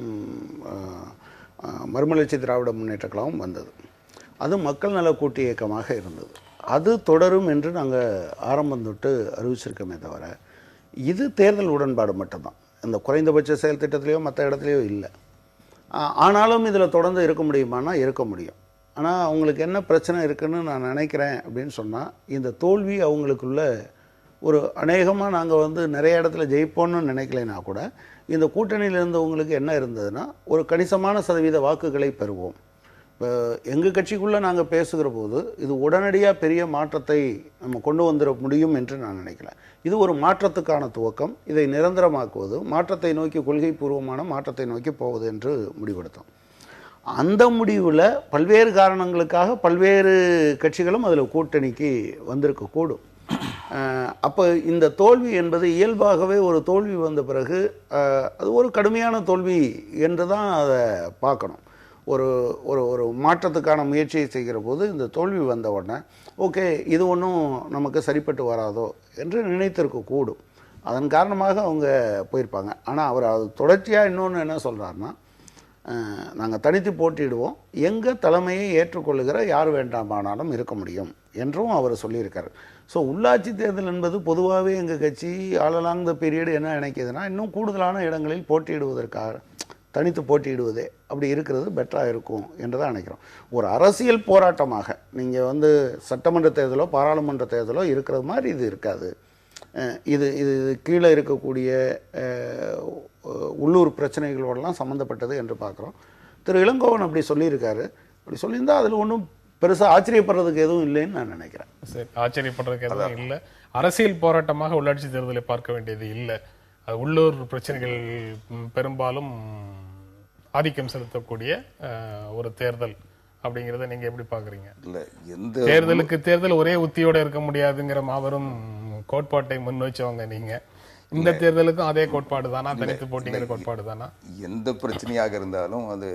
மறுமலர்ச்சி திராவிட முன்னேற்ற கழகம் வந்தது. அது மக்கள் நல கூட்டு இயக்கமாக இருந்தது. அது தொடரும் என்று நாங்கள் ஆரம்பம் தொட்டு அறிவிச்சிருக்கோமே தவிர, இது தேர்தல் உடன்பாடு மட்டும்தான். இந்த குறைந்தபட்ச செயல் திட்டத்திலையோ மற்ற இடத்துலையோ இல்லை. ஆனாலும் இதில் தொடர்ந்து இருக்க முடியுமானா இருக்க முடியும். ஆனால் அவங்களுக்கு என்ன பிரச்சனை இருக்குன்னு நான் நினைக்கிறேன் அப்படின்னு சொன்னால், இந்த தோல்வி அவங்களுக்குள்ள ஒரு அநேகமாக நாங்கள் நிறைய இடத்துல ஜெயிப்போன்னு நினைக்கலைன்னா கூட, இந்த கூட்டணியில் இருந்தவங்களுக்கு என்ன இருந்ததுன்னா, ஒரு கணிசமான சதவீத வாக்குகளை பெறுவோம், இப்போ எங்கள் கட்சிக்குள்ளே நாங்கள் பேசுகிற போது இது உடனடியாக பெரிய மாற்றத்தை நம்ம கொண்டு வந்துட முடியும் என்று நான் நினைக்கல. இது ஒரு மாற்றத்துக்கான துவக்கம். இதை நிரந்தரமாக்குவது, மாற்றத்தை நோக்கி, கொள்கை பூர்வமான மாற்றத்தை நோக்கி போவது என்று முடிவெடுத்தோம். அந்த முடிவில் பல்வேறு காரணங்களுக்காக பல்வேறு கட்சிகளும் அதில் கூட்டணிக்கு வந்திருக்கக்கூடும். அப்போ இந்த தோல்வி என்பது இயல்பாகவே ஒரு தோல்வி வந்த பிறகு அது ஒரு கடுமையான தோல்வி என்று தான் அதை பார்க்கணும். ஒரு ஒரு ஒரு மாற்றத்துக்கான முயற்சியை செய்கிற போது இந்த தோல்வி வந்த உடனே ஓகே இது ஒன்றும் நமக்கு சரிப்பட்டு வராதோ என்று நினைத்திருக்கக்கூடும். அதன் காரணமாக அவங்க போயிருப்பாங்க. ஆனால் அவர் அது தொடர்ச்சியாக இன்னொன்று என்ன சொல்கிறாருன்னா, நாங்கள் தனித்து போட்டியிடுவோம், எங்கள் தலைமையை ஏற்றுக்கொள்ளுகிற யார் வேண்டாமானாலும் இருக்க முடியும் என்றும் அவர் சொல்லியிருக்கார். ஸோ உள்ளாட்சி தேர்தல் என்பது பொதுவாகவே எங்கள் கட்சி ஆல் அலாங் த பீரியட் என்ன நினைக்கிதுன்னா, இன்னும் கூடுதலான இடங்களில் போட்டியிடுவதற்காக தனித்து போட்டியிடுவதே அப்படி இருக்கிறது பெட்டராக இருக்கும் என்று தான் நினைக்கிறோம். ஒரு அரசியல் போராட்டமாக நீங்கள் சட்டமன்ற தேர்தலோ பாராளுமன்ற தேர்தலோ இருக்கிறது மாதிரி இது இருக்காது. இது இது கீழே இருக்கக்கூடிய உள்ளூர் பிரச்சனைகளோடலாம் சம்மந்தப்பட்டது என்று பார்க்குறோம். திரு இளங்கோவன் அப்படி சொல்லியிருக்காரு. அப்படி சொல்லியிருந்தால் அதில் ஒன்றும் பெருசாக ஆச்சரியப்படுறதுக்கு எதுவும் இல்லைன்னு நான் நினைக்கிறேன். சரி, ஆச்சரியப்படுறதுக்கு எதுவும் இல்லை. அரசியல் போராட்டமாக உள்ளாட்சி தேர்தலை பார்க்க வேண்டியது இல்லை. அது உள்ளூர் பிரச்சனைகள் பெரும்பாலும் ஆதிக்கம் செலுத்தக்கூடிய ஒரு தேர்தல் அப்படிங்கிறத நீங்க எப்படி பாக்குறீங்க? இல்ல, எந்த தேர்தலுக்கு தேர்தல் ஒரே உத்தியோட இருக்க முடியாதுங்கிற மாபெரும் கோட்பாட்டை முன் வச்சவங்க நீங்க. இந்த தேர்தலுக்கும் அதே கோட்பாடு தானா, தனித்து போட்டிங்கிற கோட்பாடு தானா? எந்த பிரச்சனையாக இருந்தாலும், அது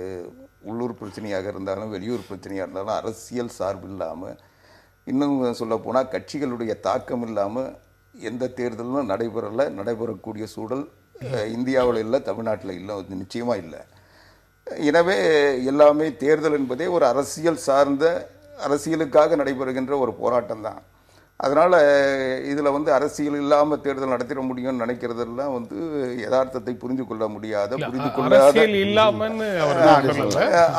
உள்ளூர் பிரச்சனையாக இருந்தாலும் வெளியூர் பிரச்சனையாக இருந்தாலும், அரசியல் சார்பு இல்லாமல், இன்னும் சொல்ல போனால் கட்சிகளுடைய தாக்கம் இல்லாமல் எந்த தேர்தலும் நடைபெறக்கூடிய சூழல் இந்தியாவில் இல்லை, தமிழ்நாட்டில் இல்லை, நிச்சயமாக இல்லை. எனவே எல்லாமே தேர்தல் என்பதே ஒரு அரசியல் சார்ந்த, அரசியலுக்காக நடைபெறுகின்ற ஒரு போராட்டம் தான். அதனால் இதில் அரசியல் இல்லாமல் தேர்தல் நடத்திட முடியும்னு நினைக்கிறதெல்லாம் யதார்த்தத்தை புரிந்து கொள்ள முடியாத, புரிந்து கொள்ளாத.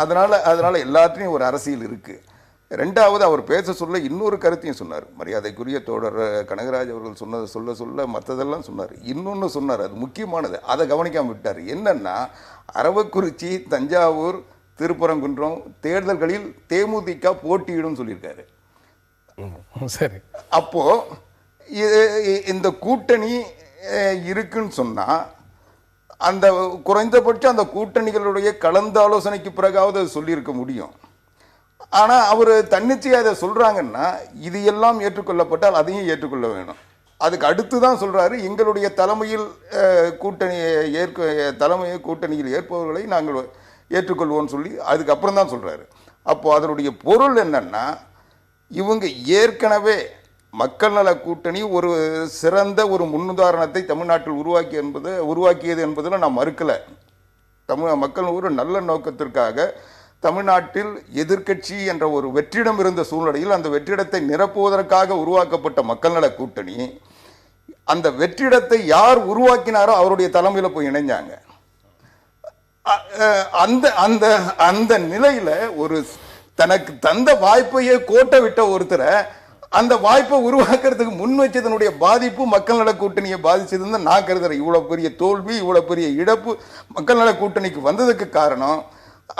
அதனால எல்லாத்துலேயும் ஒரு அரசியல் இருக்கு. ரெண்டாவது, அவர் பேச சொல்ல இன்னொரு கருத்தையும் சொன்னார். மரியாதைக்குரிய தோழர் கனகராஜ் அவர்கள் சொன்னதை சொல்ல மற்றதெல்லாம் சொன்னார். இன்னொன்று சொன்னார், அது முக்கியமானது, அதை கவனிக்காமல் விட்டார். என்னன்னா, அரவக்குறிச்சி, தஞ்சாவூர், திருப்பரங்குன்றம் தேர்தல்களில் தேமுதிக போட்டியிடும் சொல்லியிருக்காரு. சரி, அப்போ இந்த கூட்டணி இருக்குன்னு சொன்னா, அந்த குறைந்தபட்சம் அந்த கூட்டணிகளுடைய கலந்து ஆலோசனைக்கு பிறகாவது அது சொல்லியிருக்க முடியும். ஆனா அவர் தன்னிச்சையா அதை சொல்றாங்கன்னா, இது எல்லாம் ஏற்றுக்கொள்ளப்பட்டால் அதையும் ஏற்றுக்கொள்ள வேணும். அதுக்கு அடுத்து தான் சொல்றாரு, எங்களுடைய தலைமையில் கூட்டணியில் ஏற்பவர்களை நாங்கள் ஏற்றுக்கொள்வோம்னு சொல்லி அதுக்கப்புறம் தான் சொல்றாரு. அப்போ அதனுடைய பொருள் என்னன்னா, இவங்க ஏற்கனவே மக்கள் நல கூட்டணி ஒரு சிறந்த ஒரு முன்னுதாரணத்தை தமிழ்நாட்டில் உருவாக்கியது என்பதில் நான் மறுக்கல. மக்கள் ஒரு நல்ல நோக்கத்திற்காக தமிழ்நாட்டில் எதிர்க்கட்சி என்ற ஒரு வெற்றிடம் இருந்த சூழ்நிலையில் அந்த வெற்றிடத்தை நிரப்புவதற்காக உருவாக்கப்பட்ட மக்கள் நல கூட்டணி, அந்த வெற்றிடத்தை யார் உருவாக்கினாரோ அவருடைய தலைமையில போய் இணைஞ்சாங்க. அந்த நிலையில ஒரு தனக்கு தந்த வாய்ப்பையே கோட்டை விட்ட ஒருத்தரை அந்த வாய்ப்பை உருவாக்குறதுக்கு முன் வச்சதனுடைய பாதிப்பு மக்கள் நல கூட்டணியை பாதிச்சதுன்னு நான் கருதுறேன். இவ்வளவு பெரிய தோல்வி, இவ்வளவு பெரிய இழப்பு மக்கள் நல கூட்டணிக்கு வந்ததுக்கு காரணம்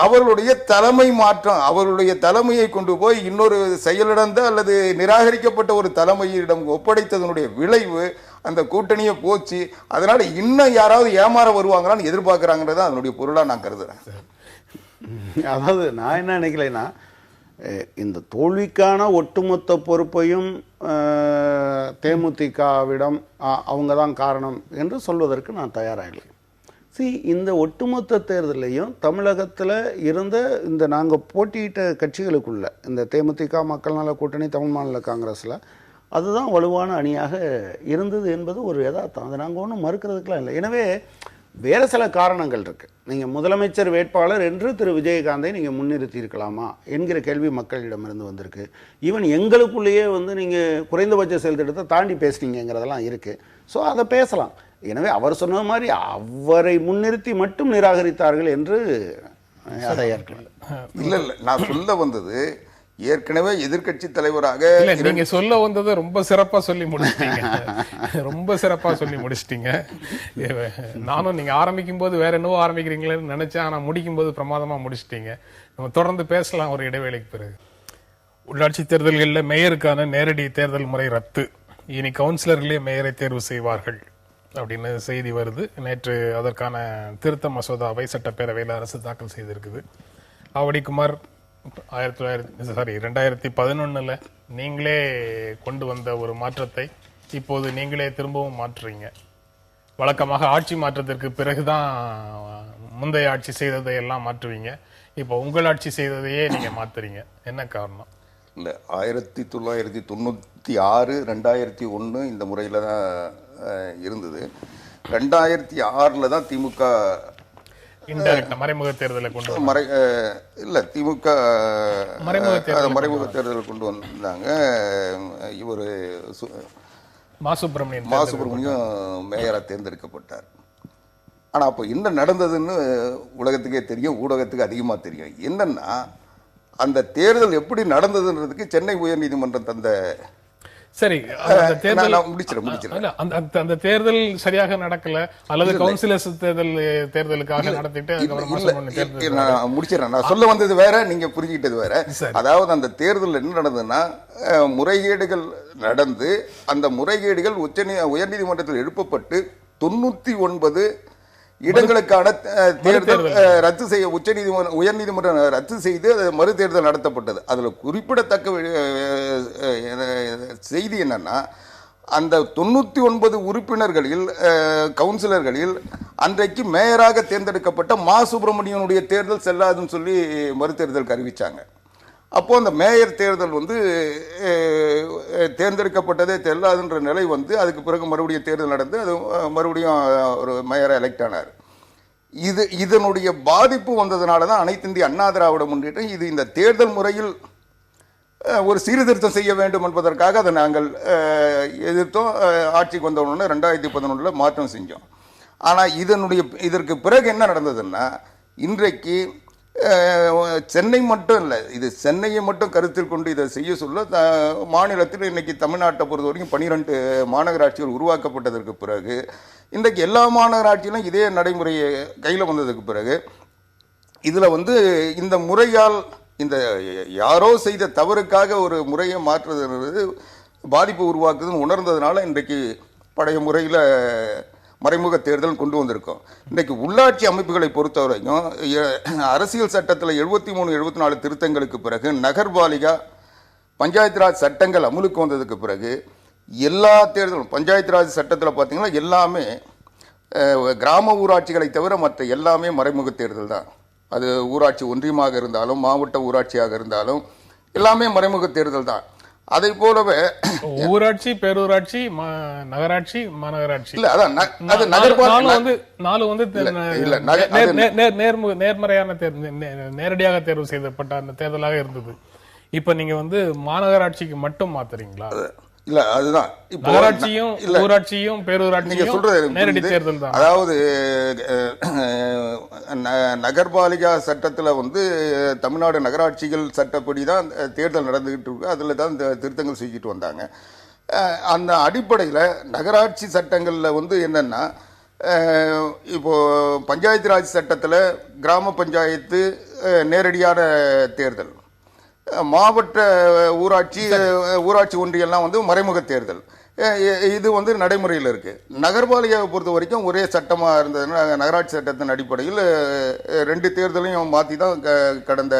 அவர்களுடைய தலைமை மாற்றம். அவர்களுடைய தலைமையை கொண்டு போய் இன்னொரு செயலிழந்த அல்லது நிராகரிக்கப்பட்ட ஒரு தலைமையிடம் ஒப்படைத்ததனுடைய விளைவு அந்த கூட்டணியை போச்சு. அதனால இன்னும் யாராவது ஏமாற வருவாங்களான்னு எதிர்பார்க்கிறாங்கன்றத அதனுடைய பொருளா நான் கருதுறேன். அதாவது நான் என்ன நினைக்கலைன்னா, இந்த தோல்விக்கான ஒட்டுமொத்த பொறுப்பையும் தேமுதிகவிடம் அவங்க தான் காரணம் என்று சொல்வதற்கு நான் தயாராகலை. இந்த ஒட்டுமொத்த தேர்தலையும் தமிழகத்தில் இருந்த இந்த நாங்கள் போட்டியிட்ட கட்சிகளுக்குள்ள இந்த தேமுதிக, மக்கள் நல கூட்டணி, தமிழ் மாநில காங்கிரஸில் அதுதான் வலுவான அணியாக இருந்தது என்பது ஒரு யதார்த்தம். அதை நாங்கள் ஒன்றும் மறுக்கிறதுக்கெலாம் இல்லை. எனவே வேறு சில காரணங்கள் இருக்குது. நீங்கள் முதலமைச்சர் வேட்பாளர் என்று திரு விஜயகாந்தை நீங்கள் முன்னிறுத்தி இருக்கலாமா என்கிற கேள்வி மக்களிடமிருந்து வந்திருக்கு. ஈவன் எங்களுக்குள்ளேயே நீங்கள் குறைந்தபட்ச செயல் திட்டத்தை தாண்டி பேசுனீங்கிறதெல்லாம் இருக்குது. ஸோ அதை பேசலாம். எனவே அவர் சொன்ன மாதிரி அவரை முன்னிறுத்தி மட்டும் நிராகரித்தார்கள் என்று அதை ஏற்கனவே இல்லை. நான் சொல்ல வந்தது, ஏற்கனவே எதிர்க்கட்சி தலைவராக இல்ல, நீங்க சொல்ல வந்ததை ரொம்ப சிறப்பா சொல்லி முடிச்சிட்டீங்க. ரொம்ப சிறப்பா சொல்லி முடிச்சிட்டீங்க. நானும் நீங்க ஆரம்பிக்கும் போது வேற என்னவோ ஆரம்பிக்கிறீங்களேன்னு நினைச்சேன். ஆனா முடிக்கும் போது பிரமாதமா முடிச்சிட்டீங்க. நம்ம தொடர்ந்து பேசலாம் ஒரு இடைவேளைக்கு பிறகு. உள்ளாட்சி தேர்தல்களில் மேயருக்கான நேரடி தேர்தல் முறை ரத்து, இனி கவுன்சிலர்களே மேயரை தேர்வு செய்வார்கள் அப்படின்னு செய்தி வருது. நேற்று அதற்கான திருத்த மசோதாவை சட்டப்பேரவையில் அரசு தாக்கல் செய்திருக்குது. ஆவடிக்குமார் 2011 நீங்களே கொண்டு வந்த ஒரு மாற்றத்தை இப்போது நீங்களே திரும்பவும் மாற்றுறீங்க. வழக்கமாக ஆட்சி மாற்றத்திற்கு பிறகுதான் முந்தைய ஆட்சி செய்ததை எல்லாம் மாற்றுவீங்க. இப்போ உங்கள் ஆட்சி செய்ததையே நீங்க மாத்துறீங்க, என்ன காரணம்? இல்லை, 1996 2001 இந்த முறையில் தான் இருந்தது. 2006 தான் திமுக மறைமுக தேர்தலை கொண்டு இல்லை திமுக மறைமுக தேர்தலை கொண்டு வந்தாங்க. இவர் மாசுப்பிரமணியம் மேயராக தேர்ந்தெடுக்கப்பட்டார். ஆனால் அப்போ என்ன நடந்ததுன்னு உலகத்துக்கே தெரியும், ஊடகத்துக்கு அதிகமாக தெரியும். என்னன்னா, அந்த தேர்தல் எப்படி நடந்ததுன்றதுக்கு சென்னை உயர்நீதிமன்றம் தந்த சரி முடிச்சிடறேன். அந்த தேர்தல் சரியாக நடக்கல அல்லது கவுன்சிலர்ஸ் தேர்தலுக்காக நடத்திட்டு முடிச்சிடறேன். நான் சொல்ல வந்தது வேற, நீங்க புரிஞ்சுக்கிட்டது வேற. அதாவது அந்த தேர்தல் என்ன நடந்ததுன்னா, முறைகேடுகள் நடந்து அந்த முறைகேடுகள் உயர்நீதிமன்றத்தில் எழுப்பப்பட்டு 99 இடங்களுக்கான தேர்தல் ரத்து செய்ய உயர்நீதிமன்றம் ரத்து செய்து மறு தேர்தல் நடத்தப்பட்டது. அதுல குறிப்பிடத்தக்க செய்தி என்னன்னா, அந்த 99 உறுப்பினர்களில் கவுன்சிலர்களில் அன்றைக்கு மேயராக தேர்ந்தெடுக்கப்பட்ட மா சுப்பிரமணியனுடைய தேர்தல் செல்லாதுன்னு சொல்லி மறு தேர்தலுக்கு அறிவிச்சாங்க. அப்போ அந்த மேயர் தேர்தல் தேர்ந்தெடுக்கப்பட்டதே செல்லாதுன்ற நிலை அதுக்கு பிறகு மறுபடியும் தேர்தல் நடந்து அது மறுபடியும் ஒரு மேயரை எலெக்ட் ஆனார். இதனுடைய பாதிப்பு வந்ததுனால தான் அனைத்து இந்திய அண்ணா திராவிட முன்னேற்றம் இது இந்த தேர்தல் முறையில் ஒரு சீர்திருத்தம் செய்ய வேண்டும் என்பதற்காக அதை நாங்கள் எதிர்த்தோம். ஆட்சிக்கு வந்தவுடனே 2011 மாற்றம் செஞ்சோம். ஆனால் இதற்கு பிறகு என்ன நடந்ததுன்னா, இன்றைக்கு சென்னை மட்டும் இல்லை, இது சென்னையை மட்டும் கருத்தில் கொண்டு இதை செய்ய சொல்ல மாநிலத்தில் இன்னைக்கு தமிழ்நாட்டை பொறுத்த வரைக்கும் 12 மாநகராட்சிகள் உருவாக்கப்பட்டதற்கு பிறகு இன்றைக்கு எல்லா மாநகராட்சியிலும் இதே நடைமுறையை கையில் வந்ததுக்கு பிறகு இதில் இந்த முறையால் இந்த யாரோ செய்த தவறுக்காக ஒரு முறையை மாற்றுறது பாதிப்பு உருவாக்குதுன்னு உணர்ந்ததுனால இன்றைக்கு பழைய முறையில் மறைமுக தேர்தல் கொண்டு வந்திருக்கோம். இன்றைக்கு உள்ளாட்சி அமைப்புகளை பொறுத்த வரைக்கும் அரசியல் சட்டத்தில் 73, 74 திருத்தங்களுக்கு பிறகு நகர்பாலிகா பஞ்சாயத்து ராஜ் சட்டங்கள் அமலுக்கு வந்ததுக்கு பிறகு எல்லா தேர்தலும் பஞ்சாயத்து ராஜ் சட்டத்தில் பார்த்தீங்கன்னா எல்லாமே கிராம ஊராட்சிகளை தவிர மற்ற எல்லாமே மறைமுக தேர்தல் தான். அது ஊராட்சி ஒன்றியமாக இருந்தாலும் மாவட்ட ஊராட்சியாக இருந்தாலும் எல்லாமே மறைமுக தேர்தல் தான். அதை போலவே ஊராட்சி, பேரூராட்சி, நகராட்சி, மாநகராட்சி இல்ல, அதான் அது நேர்மறையான நேரடியாக தேர்வு செய்யப்பட்ட அந்த தேர்தலாக இருந்தது. இப்ப நீங்க மாநகராட்சிக்கு மட்டும் மாத்துறீங்களா? இல்ல, அதுதான் இப்போ நகராட்சியும் ஊராட்சியும் பேரூராட்சியும் சொல்றது நேரடி தேர்தல் தான். அதாவது நகர்பாலிகா சட்டத்துல தமிழ்நாடு நகராட்சிகள் சட்டப்படி தான் தேர்தல் நடந்துகிட்டு இருக்கு. அதுல தான் திருத்தங்கள் செஞ்சுட்டு வந்தாங்க. அந்த அடிப்படையில் நகராட்சி சட்டங்கள்ல என்னன்னா, இப்போ பஞ்சாயத்து ராஜ் சட்டத்துல கிராம பஞ்சாயத்து நேரடியான தேர்தல், மாவட்ட ஊராட்சி ஒன்றியெல்லாம் மறைமுக தேர்தல், இது நடைமுறையில் இருக்கு. நகர்பாலிகாவை பொறுத்த வரைக்கும் ஒரே சட்டமா இருந்ததுன்னா நகராட்சி சட்டத்தின் அடிப்படையில் 2 தேர்தலையும் மாற்றி தான் கடந்த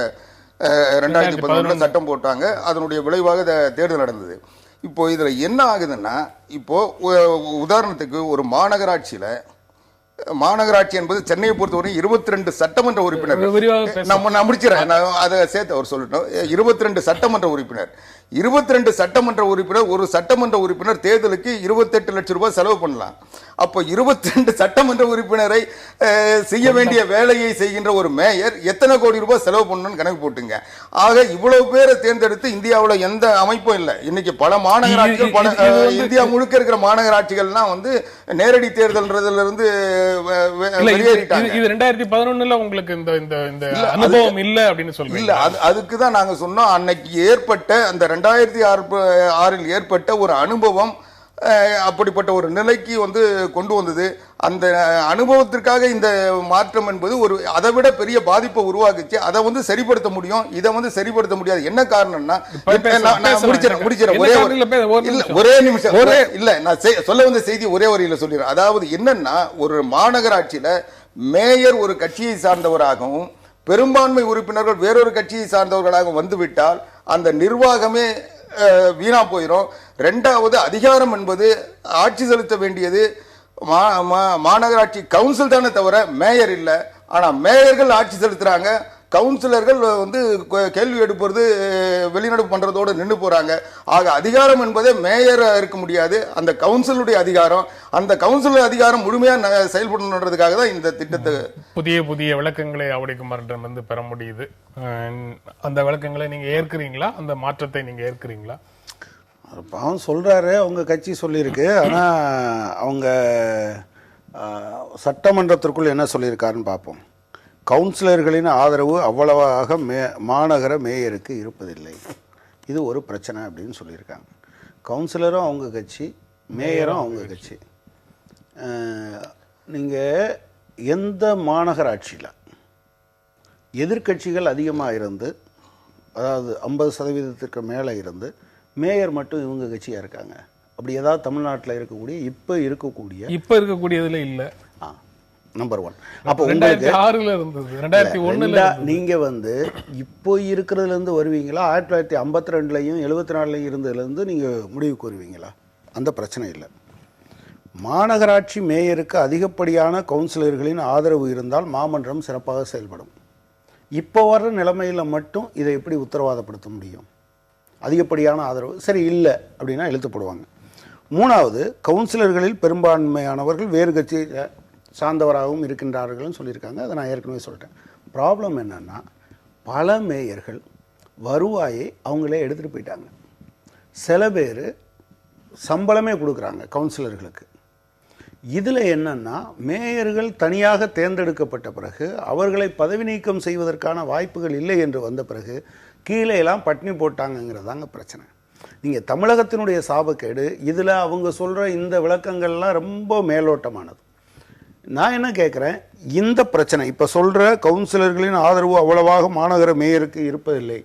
2011 சட்டம் போட்டாங்க. அதனுடைய விளைவாக தேர்தல் நடந்தது. இப்போ இதுல என்ன ஆகுதுன்னா, இப்போ உதாரணத்துக்கு ஒரு மாநகராட்சி என்பது சென்னையை பொறுத்தவரை 22 சட்டமன்ற உறுப்பினர், நான் முடிச்சிடறேன், அதை சேர்த்து அவர் சொல்லட்டும். 22 சட்டமன்ற உறுப்பினர், 22 சட்டமன்ற உறுப்பினர், ஒரு சட்டமன்ற உறுப்பினர் தேர்தலுக்கு 28 லட்சம் ரூபாய் செலவு பண்ணலாம். அப்போ 22 சட்டமன்ற உறுப்பினரை செய்ய வேண்டிய வேலையை செய்கின்ற ஒரு மேயர் எத்தனை கோடி ரூபாய் செலவு பண்ணணும்னு கணக்கு போட்டுங்க. ஆக இவ்வளவு பேரை தேர்ந்தெடுத்து இந்தியாவில் எந்த அமைப்பும் இல்லை. இன்னைக்கு பல மாநகராட்சிகள், இந்தியா முழுக்க இருக்கிற மாநகராட்சிகள்லாம் நேரடி தேர்தல்ன்றதுல இருந்து வெளியேறிட்டாங்க. இது 2011 உங்களுக்கு இந்த இந்த இந்த அனுபவம் இல்ல அப்படின்னு சொல்றீங்க. இல்ல, அதுக்கு தான் நாங்க சொன்னோம், அன்னைக்கு ஏற்பட்ட அந்த 2006 ஏற்பட்ட ஒரு அனுபவம் அப்படிப்பட்ட ஒரு நிலைக்கு கொண்டு வந்தது. அந்த அனுபவத்திற்காக இந்த மாற்றம் என்பது ஒரு அதை விட பெரிய பாதிப்பை உருவாக்குச்சு. அதை சரிப்படுத்த முடியும், இதை சரிப்படுத்த முடியாது. என்ன காரணம்னா, முடிச்சிடறேன் ஒரே நிமிஷம். இல்ல, நான் சொல்ல வந்த செய்தி ஒரே வரியில சொல்லிடுறேன். அதாவது என்னன்னா, ஒரு மாநகராட்சியில மேயர் ஒரு கட்சியை சார்ந்தவராகவும் பெரும்பான்மை உறுப்பினர்கள் வேறொரு கட்சியை சார்ந்தவர்களாக வந்துவிட்டால் அந்த நிர்வாகமே வீணா போயிடும். ரெண்டாவது, அதிகாரம் என்பது ஆட்சி செலுத்த வேண்டியது மாநகராட்சி கவுன்சில் தானே தவிர மேயர் இல்ல. ஆனா மேயர்கள் ஆட்சி செலுத்துறாங்க, கவுன்சிலர்கள் கேள்வி எடுப்பது வெளிநடப்பு பண்றதோடு நின்று போறாங்க. ஆக அதிகாரம் என்பதே மேயர் இருக்க முடியாது, அந்த கவுன்சிலுடைய அதிகாரம். அந்த கவுன்சில் அதிகாரம் முழுமையா செயல்படணுன்றதுக்காக தான் இந்த திட்டத்தை புதிய புதிய விளக்கங்களை ஆவடிக்குமாரிடம் பெற முடியுது. அந்த விளக்கங்களை நீங்க ஏற்கிறீங்களா? அந்த மாற்றத்தை நீங்க ஏற்கிறீங்களா? பாவம் சொல்றாரு, அவங்க கட்சி சொல்லியிருக்கு. ஆனா அவங்க சட்டமன்றத்திற்குள் என்ன சொல்லியிருக்காருன்னு பார்ப்போம். கவுன்சிலர்களின் ஆதரவு அவ்வளவாக மாநகர மேயருக்கு இருப்பதில்லை, இது ஒரு பிரச்சனை அப்படின்னு சொல்லியிருக்காங்க. கவுன்சிலரும் அவங்க கட்சி, மேயரும் அவங்க கட்சி. நீங்கள் எந்த மாநகராட்சியில் எதிர்கட்சிகள் அதிகமாக இருந்து, அதாவது 50% மேலே இருந்து மேயர் மட்டும் இவங்க கட்சியாக இருக்காங்க, அப்படி ஏதாவது தமிழ்நாட்டில் இருக்கக்கூடிய இப்போ இருக்கக்கூடியதுல இல்லை. நம்பர் 1. அப்போ உங்களுக்கு 2006ல இருந்தது, 2001ல நீங்க இப்போ இருக்கிறதுல இருந்து வருவீங்களா, 1952லயும் 74லயும் இருந்ததுல இருந்து நீங்க முடிவுக்கு வருவீங்களா? அந்த பிரச்சனை இல்லை. மாநகராட்சி மேயருக்கு அதிகப்படியான கவுன்சிலர்களின் ஆதரவு இருந்தால் மாமன்றம் சிறப்பாக செயல்படும். இப்போ வர்ற நிலைமையில மட்டும் இதை எப்படி உத்தரவாதப்படுத்த முடியும்? அதிகப்படியான ஆதரவு சரி இல்லை அப்படின்னா இழுத்து போடுவாங்க. 3வது, கவுன்சிலர்களில் பெரும்பான்மையானவர்கள் வேறு கட்சி சார்ந்தவராகவும் இருக்கின்றார்கள்னு சொல்லியிருக்காங்க. அதை நான் ஏற்கனவே சொல்லிட்டேன். ப்ராப்ளம் என்னன்னா, பல மேயர்கள் வருவாயை அவங்களே எடுத்துகிட்டு போயிட்டாங்க. சில பேர் சம்பளமே கொடுக்குறாங்க கவுன்சிலர்களுக்கு. இதில் என்னன்னா, மேயர்கள் தனியாக தேர்ந்தெடுக்கப்பட்ட பிறகு அவர்களை பதவி நீக்கம் செய்வதற்கான வாய்ப்புகள் இல்லை என்று வந்த பிறகு கீழே எல்லாம் பட்டினி போட்டாங்கங்கிறதாங்க பிரச்சனை. நீங்கள் தமிழகத்தினுடைய சாபக்கேடு இதில் அவங்க சொல்கிற இந்த விளக்கங்கள்லாம் ரொம்ப மேலோட்டமானது. நான் என்ன கேட்குறேன், இந்த பிரச்சனை இப்போ சொல்கிற கவுன்சிலர்களின் ஆதரவு அவ்வளவாக மாநகர மேயருக்கு இருப்பதில்லை,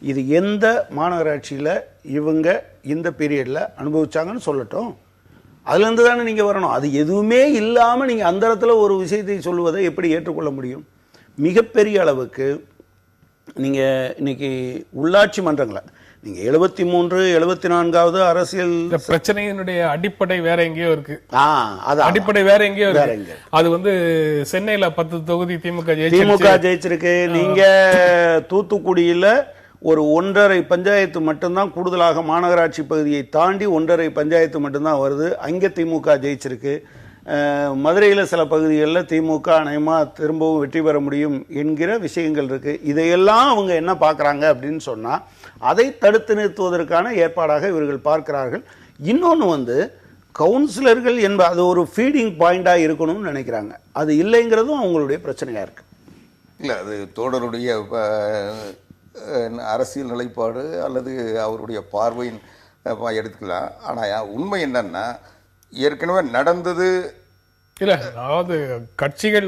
இது எந்த மாநகராட்சியில் இவங்க இந்த பீரியடில் அனுபவிச்சாங்கன்னு சொல்லட்டும். அதுலேருந்து தானே நீங்கள் வரணும். அது எதுவுமே இல்லாமல் நீங்கள் அந்த இடத்துல ஒரு விஷயத்தை சொல்லுவதை எப்படி ஏற்றுக்கொள்ள முடியும்? மிகப்பெரிய அளவுக்கு நீங்கள் இன்னைக்கு உள்ளாட்சி மன்றங்களை நீங்க 73 74வது அரசியல் பிரச்சனையினுடைய அடிப்படை வேற எங்கேயோ இருக்கு. அடிப்படை வேற எங்கேயோ இருக்கு. அது சென்னையில 10 தொகுதி திமுக ஜெயிச்சிருக்கு. நீங்க தூத்துக்குடியில ஒரு 1.5 பஞ்சாயத்து மட்டும்தான் கூடுதலாக மாநகராட்சி பகுதியை தாண்டி 1.5 பஞ்சாயத்து மட்டும்தான் வருது, அங்கே திமுக ஜெயிச்சிருக்கு. மதுரையில் சில பகுதிகளில் திமுக நயமாக திரும்பவும் வெற்றி பெற முடியும் என்கிற விஷயங்கள் இருக்குது. இதையெல்லாம் அவங்க என்ன பார்க்குறாங்க அப்படின்னு சொன்னால், அதை தடுத்து நிறுத்துவதற்கான ஏற்பாடாக இவர்கள் பார்க்கிறார்கள். இன்னொன்று கவுன்சிலர்கள் அது ஒரு ஃபீடிங் பாயிண்டாக இருக்கணும்னு நினைக்கிறாங்க. அது இல்லைங்கிறதும் அவங்களுடைய பிரச்சனையாக இருக்குது. இல்லை, அது தோழருடைய அரசியல் நிலைப்பாடு அல்லது அவருடைய பார்வையின் எடுத்துக்கலாம். ஆனால் உண்மை என்னன்னா, ஏற்கனவே நடந்தது இல்ல. அதாவது கட்சிகள்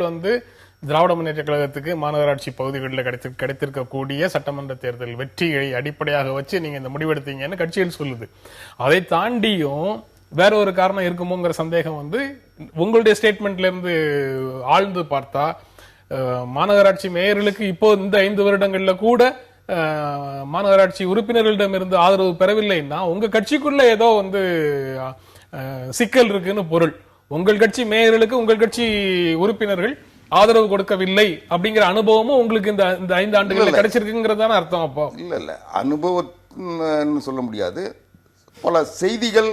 திராவிட முன்னேற்ற கழகத்துக்கு மாநகராட்சி பகுதிகளில் கிடைத்திருக்கக்கூடிய சட்டமன்ற தேர்தல் வெற்றியை அடிப்படையாக வச்சு நீங்க இந்த முடிவெடுத்தீங்கன்னு கட்சிகள் சொல்லுது. அதை தாண்டியும் வேற ஒரு காரணம் இருக்குமோங்கிற சந்தேகம் உங்களுடைய ஸ்டேட்மெண்ட்ல இருந்து ஆழ்ந்து பார்த்தா, மாநகராட்சி மேயர்களுக்கு இப்போ இந்த 5 வருடங்கள்ல கூட மாநகராட்சி உறுப்பினர்களிடம் இருந்து ஆதரவு பெறவில்லைன்னா உங்க கட்சிக்குள்ள ஏதோ சிக்கல் இருக்குன்னு பொருள். உங்கள் கட்சி மேயர்களுக்கு உங்கள் கட்சி உறுப்பினர்கள் ஆதரவு கொடுக்கவில்லை அப்படிங்கிற அனுபவமும் உங்களுக்கு இந்த 5 ஆண்டுகள் கிடைச்சிருக்குங்கிறதான அர்த்தம். அப்போ இல்ல அனுபவம் சொல்ல முடியாது. பல செய்திகள்,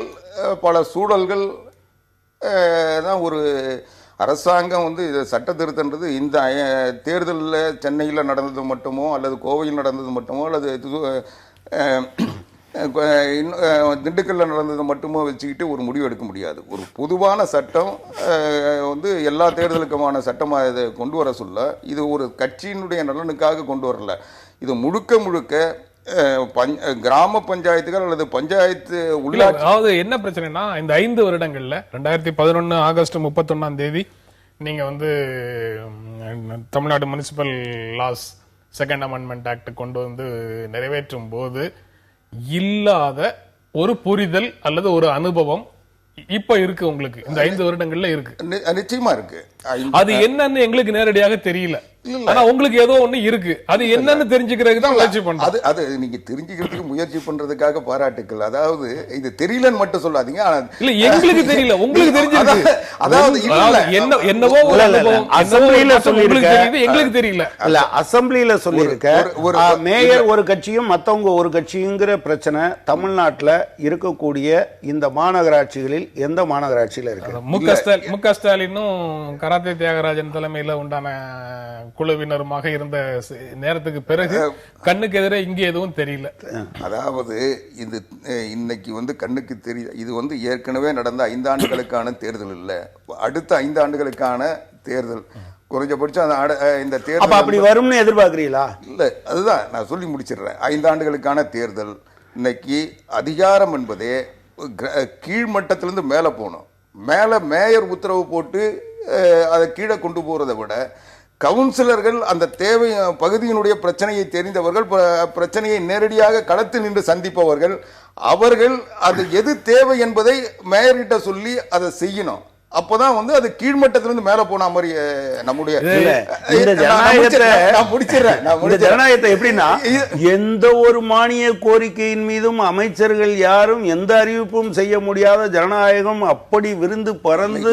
பல சூழல்கள் தான் ஒரு அரசாங்கம் சட்ட திருத்தன்றது இந்த தேர்தலில் சென்னையில் நடந்தது மட்டுமோ அல்லது கோவையில் நடந்தது மட்டுமோ அல்லது திண்டுக்கல்ல நடந்தது மட்டுமே வச்சுக்கிட்டு ஒரு முடிவு எடுக்க முடியாது. ஒரு பொதுவான சட்டம் வந்து எல்லா தேர்தலுக்குமான சட்டமாக இதை கொண்டு வர சொல்ல, இது ஒரு கட்சியினுடைய நலனுக்காக கொண்டு வரல. இது முழுக்க முழுக்க கிராம பஞ்சாயத்துகள் அல்லது பஞ்சாயத்து உள்ளாட்சி. அதாவது என்ன பிரச்சனைனா, இந்த 5 வருடங்கள்ல 2011 ஆகஸ்ட் 31ஆம் தேதி நீங்க வந்து Tamil Nadu municipal laws second amendment act கொண்டு வந்து நிறைவேற்றும் போது இல்லாத ஒரு புரிதல் அல்லது ஒரு அனுபவம் இப்ப இருக்கு உங்களுக்கு. இந்த 5 வருடங்கள்ல இருக்கு, நிச்சயமா இருக்கு. அது என்னன்னு எங்களுக்கு நேரடியாக தெரியல. ஆனா உங்களுக்கு ஏதோ ஒண்ணு இருக்கு, அது என்னன்னு தெரிஞ்சுக்கிறதுக்கு தான் முயற்சி பண்றது. அது நீங்க தெரிஞ்சுக்கிறதுக்கு முயற்சி பண்றதுக்காக பாராட்டுக்கள். அதாவது இது தெரியலன்னு மட்டும் சொல்லாதீங்க. இல்ல எங்களுக்கு தெரியல, உங்களுக்கு தெரிஞ்சிருக்கு. அதாவது என்னவோ ஒரு அனுபவம் அசெம்பிளில சொல்லிருக்கு, எங்களுக்கு தெரியல. இல்ல அசெம்பிளில சொல்லிருக்க மேயர் ஒரு கட்சியும் மத்தவங்க ஒரு கட்சிங்கிற பிரச்சனை தமிழ்நாட்டுல இருக்கக்கூடிய இந்த மாநகராட்சிகளில் எந்த மாநகராட்சியில இருக்கு? முக ஸ்டாலினும் கராத்தே தியாகராஜன் தலைமையில உண்டான குழுவினருமாக இருந்த நேரத்துக்கு பிறகு கண்ணுக்கு எதிரே இங்க எதுவும் தெரியல. அதாவது இது இன்னைக்கு வந்து கண்ணுக்கு தெரியல. இது வந்து ஏற்கனவே நடந்த 5 ஆண்டுகளுக்கான தேர்தல் இல்ல, அடுத்த 5 ஆண்டுகளுக்கான தேர்தல். குறைஞ்சபட்சம் இந்த தேர்தல் அப்படி வரும்னு எதிர்பார்க்கிறீங்களா? இல்ல, அதுதான் நான் சொல்லி முடிச்சிடுறேன். 5 ஆண்டுகளுக்கான தேர்தல். இன்னைக்கு அதிகாரம் என்பதே கீழ்மட்டத்திலிருந்து மேல போகணும். மேல மேயர் உத்தரவு போட்டு அதை கீழே கொண்டு போறதை விட கவுன்சிலர்கள் அந்த தேவை பகுதியினுடைய பிரச்சனையை தெரிந்தவர்கள், பிரச்சனையை நேரடியாக களத்தில் நின்று சந்திப்பவர்கள், அவர்கள் அது எது தேவை என்பதை மேயர்கிட்ட சொல்லி அதை செய்யணும். அப்பதான் வந்து அது கீழ்மட்டத்திலிருந்து மேல போன மாதிரி நம்முடைய ஜனநாயகத்தை எப்படின்னா, எந்த ஒரு மானிய கோரிக்கையின் மீதும் அமைச்சர்கள் யாரும் எந்த அறிவிப்பும் செய்ய முடியாத ஜனநாயகம் அப்படி விருந்து பறந்து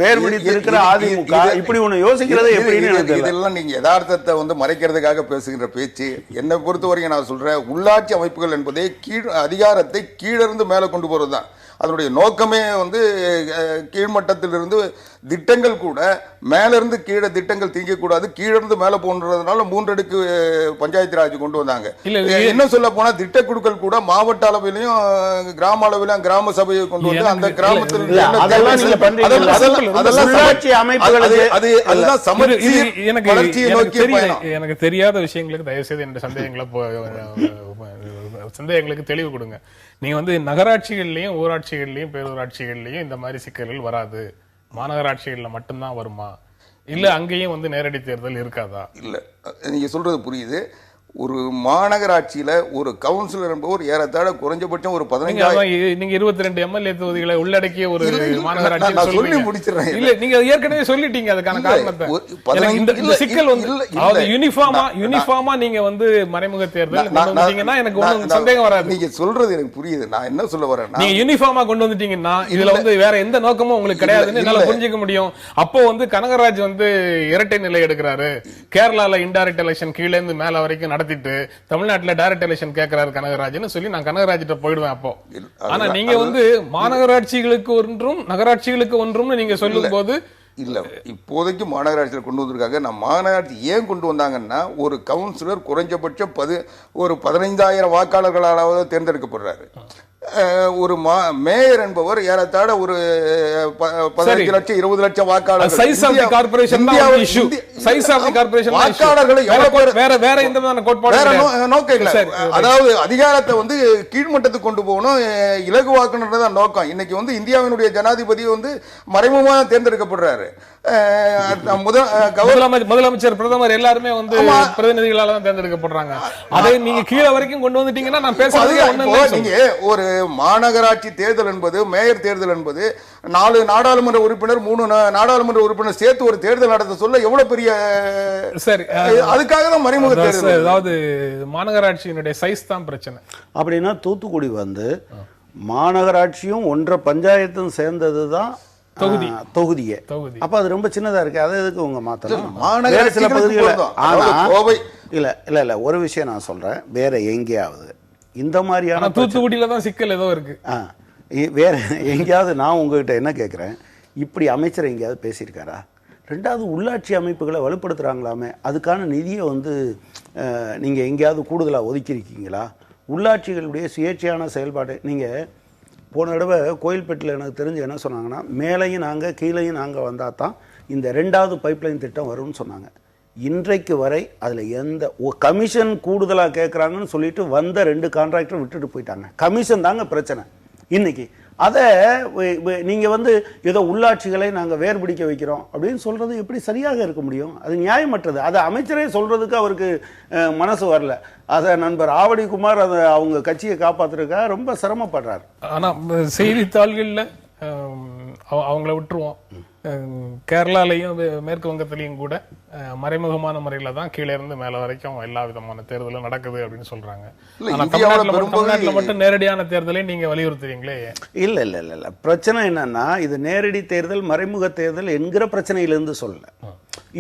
வேர்பிடித்திருக்கிற அதிமுக இப்படி ஒண்ணு யோசிக்கிறது எப்படின்னு இதெல்லாம் நீங்க யதார்த்தத்தை வந்து மறைக்கிறதுக்காக பேசுகிற பேச்சு. என்னை பொறுத்த வரைக்கும் நான் சொல்றேன், உள்ளாட்சி அமைப்புகள் என்பதே அதிகாரத்தை கீழிருந்து மேல கொண்டு போறதுதான் அதனுடைய நோக்கமே. வந்து கீழ்மட்டத்திலிருந்து திட்டங்கள் கூட மேலிருந்து கீழே திட்டங்கள் திங்கக்கூடாது, கீழிருந்து மேல போன்றதுனால 3 அடுக்கு பஞ்சாயத்து ராஜ் கொண்டு வந்தாங்க. என்ன சொல்ல போனா திட்டக்குழுக்கள் கூட மாவட்ட அளவிலையும் கிராம அளவிலும் கிராம சபையை கொண்டு வந்து அந்த கிராமத்தில் எனக்கு தெரியாத விஷயங்களுக்கு தயவு செய்து என்ற சந்தேகங்களுக்கு தெளிவு கொடுங்க. நீங்க வந்து நகராட்சிகள்லயும் ஊராட்சிகள்லயும் பேரூராட்சிகள்லயும் இந்த மாதிரி சிக்கல்கள் வராது, மாநகராட்சிகள்ல மட்டும்தான் வருமா, இல்ல அங்கேயும் வந்து நேரடி தேர்தல் இருக்காதா? இல்ல, நீங்க சொல்றது புரியுது. ஒரு மாநகராட்சியில ஒரு கவுன்சிலர் என்பவர் ஏறத்தாழ குறைஞ்சபட்சம் ஒரு 15,000 நீங்க 22 எம்எல்ஏ தொகுதிகளை உள்ளடக்கிய ஒரு மாநகராட்சி சொல்லி முடிச்சிடுறேன். இல்ல நீங்க ஏற்கனவே சொல்லிட்டீங்க அதுக்கான காரணத்தை. இந்த சிக்கல் வந்து யூனிஃபார்மா நீங்க வந்து மறைமுக தேர்தல் கொண்டு வந்தீங்கன்னா எனக்கு ஒன்றும் சந்தேகம் வராது. நீங்க சொல்றது எனக்கு புரியுது. நான் என்ன சொல்ல வரேன்னா, நீங்க யூனிஃபார்மா கொண்டு வந்துட்டீங்கன்னா இதுல வந்து வேற எந்த நோக்கமும் உங்களுக்கு கிடையாதுன்னு என்னால புரிஞ்சுக்க முடியும். அப்போ வந்து கனகராஜ் வந்து இரட்டை நிலை எடுக்கிறாரு, கேரளால இன்டைரக்ட் எலெக்ஷன் கீழே இருந்து மேல வரைக்கும் நடத்திட்டு தமிழ்நாட்டுல டைரக்ட் எலெக்ஷன் கேட்கிறாரு கனகராஜ்னு சொல்லி நான் கனகராஜ்கிட்ட போயிடுவேன் அப்போ. ஆனா நீங்க வந்து மாநகராட்சிகளுக்கு ஒன்றும் நகராட்சிகளுக்கு ஒன்றும் நீங்க சொல்லும் போது இல்ல, இப்போதைக்கு மாநகராட்சியில் கொண்டு வந்திருக்காங்க. நான் மாநகராட்சி ஏன் கொண்டு வந்தாங்கன்னா, ஒரு கவுன்சிலர் குறைஞ்சபட்சம் ஒரு 15,000 வாக்காளர்களால் தேர்ந்தெடுக்கப்படுறாரு. ஒரு மேயர் என்பவர் ஏறத்தாழ ஒரு 15 லட்சம் 20 லட்சம் வாக்காளர்கள். நோக்கம் இல்ல, அதாவது அதிகாரத்தை வந்து கீழ்மட்டத்துக்கு கொண்டு போகணும், இலகுவாக்கணும்ன்றதான் நோக்கம். இன்னைக்கு வந்து இந்தியாவினுடைய ஜனாதிபதி வந்து மறைமுகமாக தேர்ந்தெடுக்கப்படுறாரு. முதலமைச்சர் பிரதமர் எல்லாருமே வந்து பிரதிநிதிகளால தான் தேர்ந்தெடுக்கப்படுறாங்க. அதை நீங்க கீழே வரைக்கும் கொண்டு வந்துட்டீங்கன்னா நான் பேசுறது நீங்க ஒரு மாநகராட்சி தேர்தல் என்பது, மேயர் தேர்தல் என்பது 4 நாடாளுமன்ற உறுப்பினர் 3 நாடாளுமன்ற உறுப்பினர் சேர்த்து ஒரு தேர்தல் நடத்த சொல்ல எவ்வளவு பெரிய. சரி, அதுக்காக தான் மறைமுக தேர்தல். அதாவது மாநகராட்சியினுடைய சைஸ் தான் பிரச்சனை. அப்படின்னா தூத்துக்குடி வந்து மாநகராட்சியும் 1.5 பஞ்சாயத்தும் சேர்ந்ததுதான் தொகுதியே. அப்ப அது ரொம்ப சின்னதா இருக்கு. அதை எதுக்கு உங்க மாத்தணும்? வேற சில பகுதிகள் இல்ல ஒரு விஷயம் நான் சொல்றேன், வேற எங்கேயாவது இந்த மாதிரியான தூத்துக்குடியில தான் சிக்கல் ஏதோ இருக்கு. வேற எங்கேயாவது நான் உங்ககிட்ட என்ன கேட்கிறேன், இப்படி அமைச்சர் எங்கேயாவது பேசியிருக்காரா? 2வது உள்ளாட்சி அமைப்புகளை வலுப்படுத்துறாங்களாமே, அதுக்கான நிதியை வந்து நீங்க எங்கேயாவது கூடுதலா ஒதுக்கியிருக்கீங்களா? உள்ளாட்சிகளுடைய சுயேட்சையான செயல்பாடு. நீங்கள் போன தடவை கோயில்பேட்டில் எனக்கு தெரிஞ்சு என்ன சொன்னாங்கன்னா, மேலையும் நாங்கள் கீழையும் நாங்கள் வந்தால் தான் இந்த 2வது பைப்லைன் திட்டம் வரும்னு சொன்னாங்க. இன்றைக்கு வரை அதில் எந்த கமிஷன் கூடுதலாக கேட்குறாங்கன்னு சொல்லிட்டு வந்த 2 கான்ட்ராக்டரும் விட்டுட்டு போயிட்டாங்க. கமிஷன் தாங்க பிரச்சனை இன்னைக்கு. அதை நீங்கள் ஏதோ உள்ளாட்சிகளை நாங்கள் வேறுபிடிக்க வைக்கிறோம் அப்படின்னு சொல்கிறது எப்படி சரியாக இருக்க முடியும்? அது நியாயமற்றது. அதை அமைச்சரே சொல்கிறதுக்கு அவருக்கு மனசு வரல. அதை நண்பர் ஆவடி குமார் அதை அவங்க கட்சியை காப்பாற்றுறதுக்காக ரொம்ப சிரமப்படுறார். ஆனால் செய்தித்தாள்களில் அவங்கள விட்டுருவோம். கேரளாலையும் மேற்கு வங்கத்திலையும் கூட மறைமுகமான முறையில தான் கீழே இருந்து மேல வரைக்கும் எல்லா விதமான தேர்தலும் நடக்குது அப்படின்னு சொல்றாங்க. தமிழ்நாட்டில் மட்டும் நேரடியான தேர்தலை நீங்க வலியுறுத்துறீங்களே? இல்ல இல்ல இல்ல இல்ல பிரச்சனை என்னன்னா, இது நேரடி தேர்தல் மறைமுக தேர்தல் என்கிற பிரச்சனையிலிருந்து சொல்லல.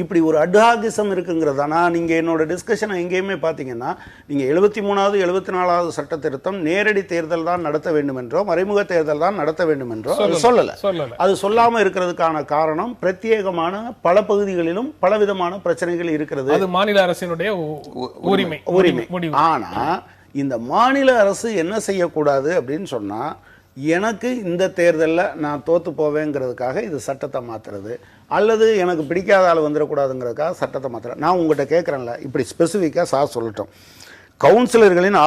இப்படி ஒரு அட்ஹாகிசம் இருக்குங்கிறதானா? நீங்கள் என்னோட டிஸ்கஷனை எங்கேயுமே பார்த்தீங்கன்னா, நீங்கள் 73வது 74வது சட்ட திருத்தம் நேரடி தேர்தல் தான் நடத்த வேண்டும் என்றோ மறைமுக தேர்தல் தான் நடத்த வேண்டும் என்றோ அது சொல்லலை. அது சொல்லாமல் இருக்கிறதுக்கான காரணம் பிரத்யேகமான பல பகுதிகளிலும் பலவிதமான பிரச்சனைகள் இருக்கிறது. அது மாநில அரசினுடைய உரிமை. ஆனால் இந்த மாநில அரசு என்ன செய்யக்கூடாது அப்படின்னு சொன்னால், எனக்கு இந்த தேர்தலில் நான் தோற்று போவேங்கிறதுக்காக இது சட்டத்தை மாற்றுறது, அல்லது எனக்கு பிடிக்காத ஆள் வந்துடக்கூடாதுங்கிறதுக்காக சட்டத்தை மாற்றுறது. நான் உங்கள்கிட்ட கேட்குறேன்ல, இப்படி ஸ்பெசிஃபிக்காக சொல்லட்டும். கவுன்சிலர்களின்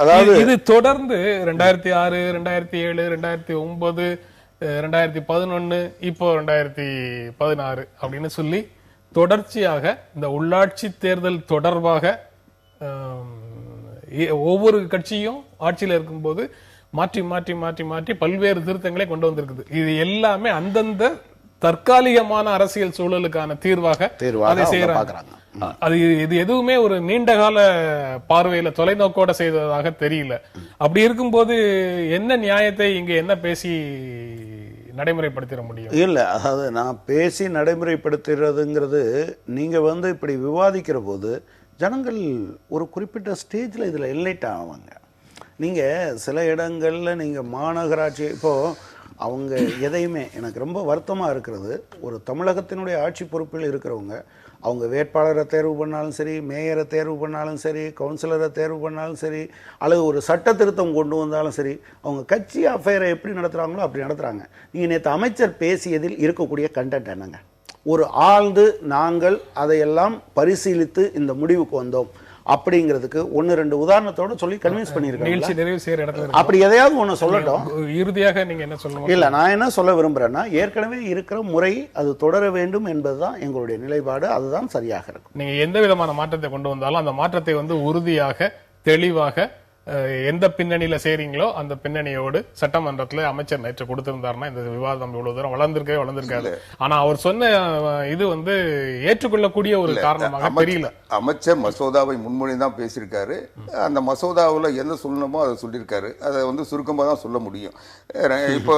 அதாவது இது தொடர்ந்து 2006, 2007, 2009, 2011, இப்போ 2016 அப்படின்னு சொல்லி தொடர்ச்சியாக இந்த உள்ளாட்சி தேர்தல் தொடர்பாக ஒவ்வொரு கட்சியும் ஆட்சியில் இருக்கும்போது மாற்றி மாற்றி மாற்றி மாற்றி பல்வேறு திருத்தங்களை கொண்டு வந்திருக்குது. இது எல்லாமே அந்தந்த தற்காலிகமான அரசியல் சூழலுக்கான தீர்வாக அதை செய்யறாங்க. அது இது எதுவுமே ஒரு நீண்டகால பார்வையில தொலைநோக்கோட செய்ததாக தெரியல. அப்படி இருக்கும்போது என்ன நியாயத்தை இங்க என்ன பேசி நடைமுறைப்படுத்திட முடியும்? இல்ல, அதாவது நான் பேசி நடைமுறைப்படுத்துறதுங்கிறது, நீங்க இப்படி விவாதிக்கிற போது ஜனங்கள் ஒரு குறிப்பிட்ட ஸ்டேஜில் இதில் எல்லைட் ஆவாங்க. நீங்கள் சில இடங்களில் நீங்கள் மாநகராட்சி இப்போது அவங்க எதையுமே, எனக்கு ரொம்ப வருத்தமாக இருக்கிறது, ஒரு தமிழகத்தினுடைய ஆட்சி பொறுப்பில் இருக்கிறவங்க அவங்க வேட்பாளரை தேர்வு பண்ணாலும் சரி, மேயரை தேர்வு பண்ணாலும் சரி, கவுன்சிலரை தேர்வு பண்ணாலும் சரி, அல்லது ஒரு சட்ட திருத்தம் கொண்டு வந்தாலும் சரி, அவங்க கட்சி அஃபேரை எப்படி நடத்துகிறாங்களோ அப்படி நடத்துகிறாங்க. நீங்கள் நேற்று அமைச்சர் பேசியதில் இருக்கக்கூடிய கண்டென்ட் என்னங்க? ஒரு ஆழ்ந்து நாங்கள் அதையெல்லாம் பரிசீலித்து இந்த முடிவுக்கு வந்தோம் அப்படிங்கிறதுக்கு 1-2 உதாரணத்தோட சொல்லி கன்வின்ஸ் பண்ணியிருக்காங்க. அப்படி எதையாவது ஒன்று சொல்லட்டும். இறுதியாக நீங்க என்ன சொல்லுங்க? இல்ல, நான் என்ன சொல்ல விரும்புறேன்னா, ஏற்கனவே இருக்கிற முறை அது தொடர வேண்டும் என்பதுதான் எங்களுடைய நிலைப்பாடு. அதுதான் சரியாக இருக்கும். நீங்க எந்த விதமான மாற்றத்தை கொண்டு வந்தாலும் அந்த மாற்றத்தை உறுதியாக தெளிவாக எந்த பின்னணியில செய்றீங்களோ அந்த பின்னணியோடு சட்டமன்றத்துல அமைச்சர் நேற்று கொடுத்திருந்தாருன்னா இந்த விவாதம் இவ்வளவு தூரம் வளர்ந்திருக்காது. ஆனா அவர் சொன்ன இது ஏற்றுக்கொள்ளக்கூடிய ஒரு காரணமாக தெரியல. அமைச்சர் மசோதாவை முன்மொழி தான் பேசியிருக்காரு. அந்த மசோதாவுல என்ன சொல்லணுமோ அதை சொல்லியிருக்காரு. அதை சுருக்கமா தான் சொல்ல முடியும். இப்போ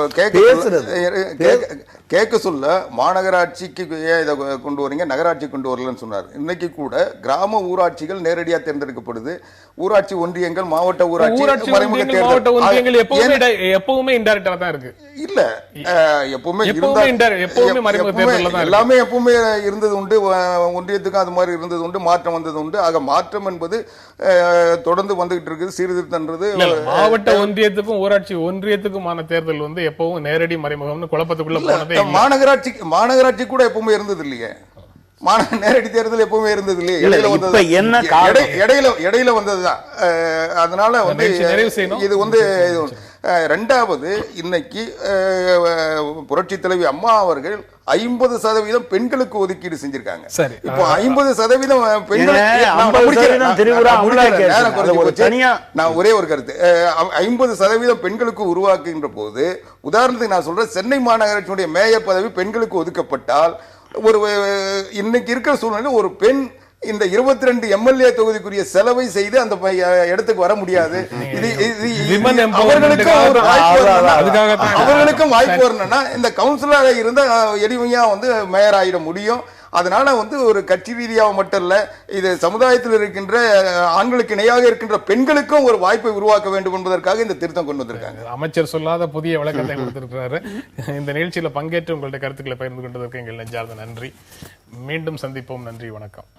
கேட்க சொல்ல மாநகராட்சிக்கு ஏன் இதை கொண்டு வரீங்க, நகராட்சி கொண்டு வரலன்னு சொன்னார். இன்னைக்கு கூட கிராம ஊராட்சிகள் நேரடியாக தேர்ந்தெடுக்கப்படுது. ஊராட்சி ஒன்றியங்கள், மாவட்ட ஊராட்சி மறைமுக தேர்தல் எப்பவுமே இன்டைரக்டா தான் இருக்கு. இல்ல, எப்பவுமே எல்லாமே எப்பவுமே இருந்தது உண்டு. ஒன்றியத்துக்கும் அது மாதிரி இருந்தது உண்டு, மாற்றம் வந்தது உண்டு. ஆக மாற்றம் என்பது தொடர்ந்து வந்துகிட்டு இருக்குது. சீர்திருத்தன்றது மாவட்ட ஒன்றியத்துக்கும் ஊராட்சி ஒன்றியத்துக்குமான தேர்தல் எப்பவும் நேரடி மறைமுகம்னு குழப்பத்துக்குள்ள போனதே. மாநகராட்சி கூட எப்பவுமே இருந்தது இல்லையே. நேரடி தேர்தல் எப்பவுமே இருந்தது இல்லையே. இடையில வந்ததுதான். அதனால இது ரெண்டாவது, இன்னைக்கு புரட்சி தலைவி அம்மா அவர்கள் 50% பெண்களுக்கு ஒதுக்கீடு செஞ்சிருக்காங்க. இப்போ 50% பெண்கள், நான் ஒரே ஒரு கருத்து, 50% பெண்களுக்கு உருவாக்குகின்ற போது, உதாரணத்துக்கு நான் சொல்றேன், சென்னை மாநகராட்சியுடைய மேயர் பதவி பெண்களுக்கு ஒதுக்கப்பட்டால், ஒரு இன்னைக்கு இருக்கிற சூழ்நிலை ஒரு பெண் இந்த 22 எம்எல்ஏ தொகுதிக்குரிய செலவை செய்து அந்த இடத்துக்கு வர முடியாது. அவர்களுக்கும் வாய்ப்பு வரணும்னா இந்த கவுன்சிலராக இருந்த எளிமையா மேயர் ஆயிட முடியும். அதனால ஒரு கட்சி ரீதியாக மட்டும் இல்ல, இது சமுதாயத்தில் இருக்கின்ற ஆண்களுக்கு இணையாக இருக்கின்ற பெண்களுக்கும் ஒரு வாய்ப்பை உருவாக்க வேண்டும் என்பதற்காக இந்த திருத்தம் கொண்டு வந்திருக்காங்க. அமைச்சர் சொல்லாத புதிய விளக்கத்தை கொடுத்திருக்கிறாரு. இந்த நிகழ்ச்சியில பங்கேற்று உங்களுடைய கருத்துக்களை பகிர்ந்து கொண்டதற்கு எங்கள் நெஞ்சார்ந்த நன்றி. மீண்டும் சந்திப்போம். நன்றி, வணக்கம்.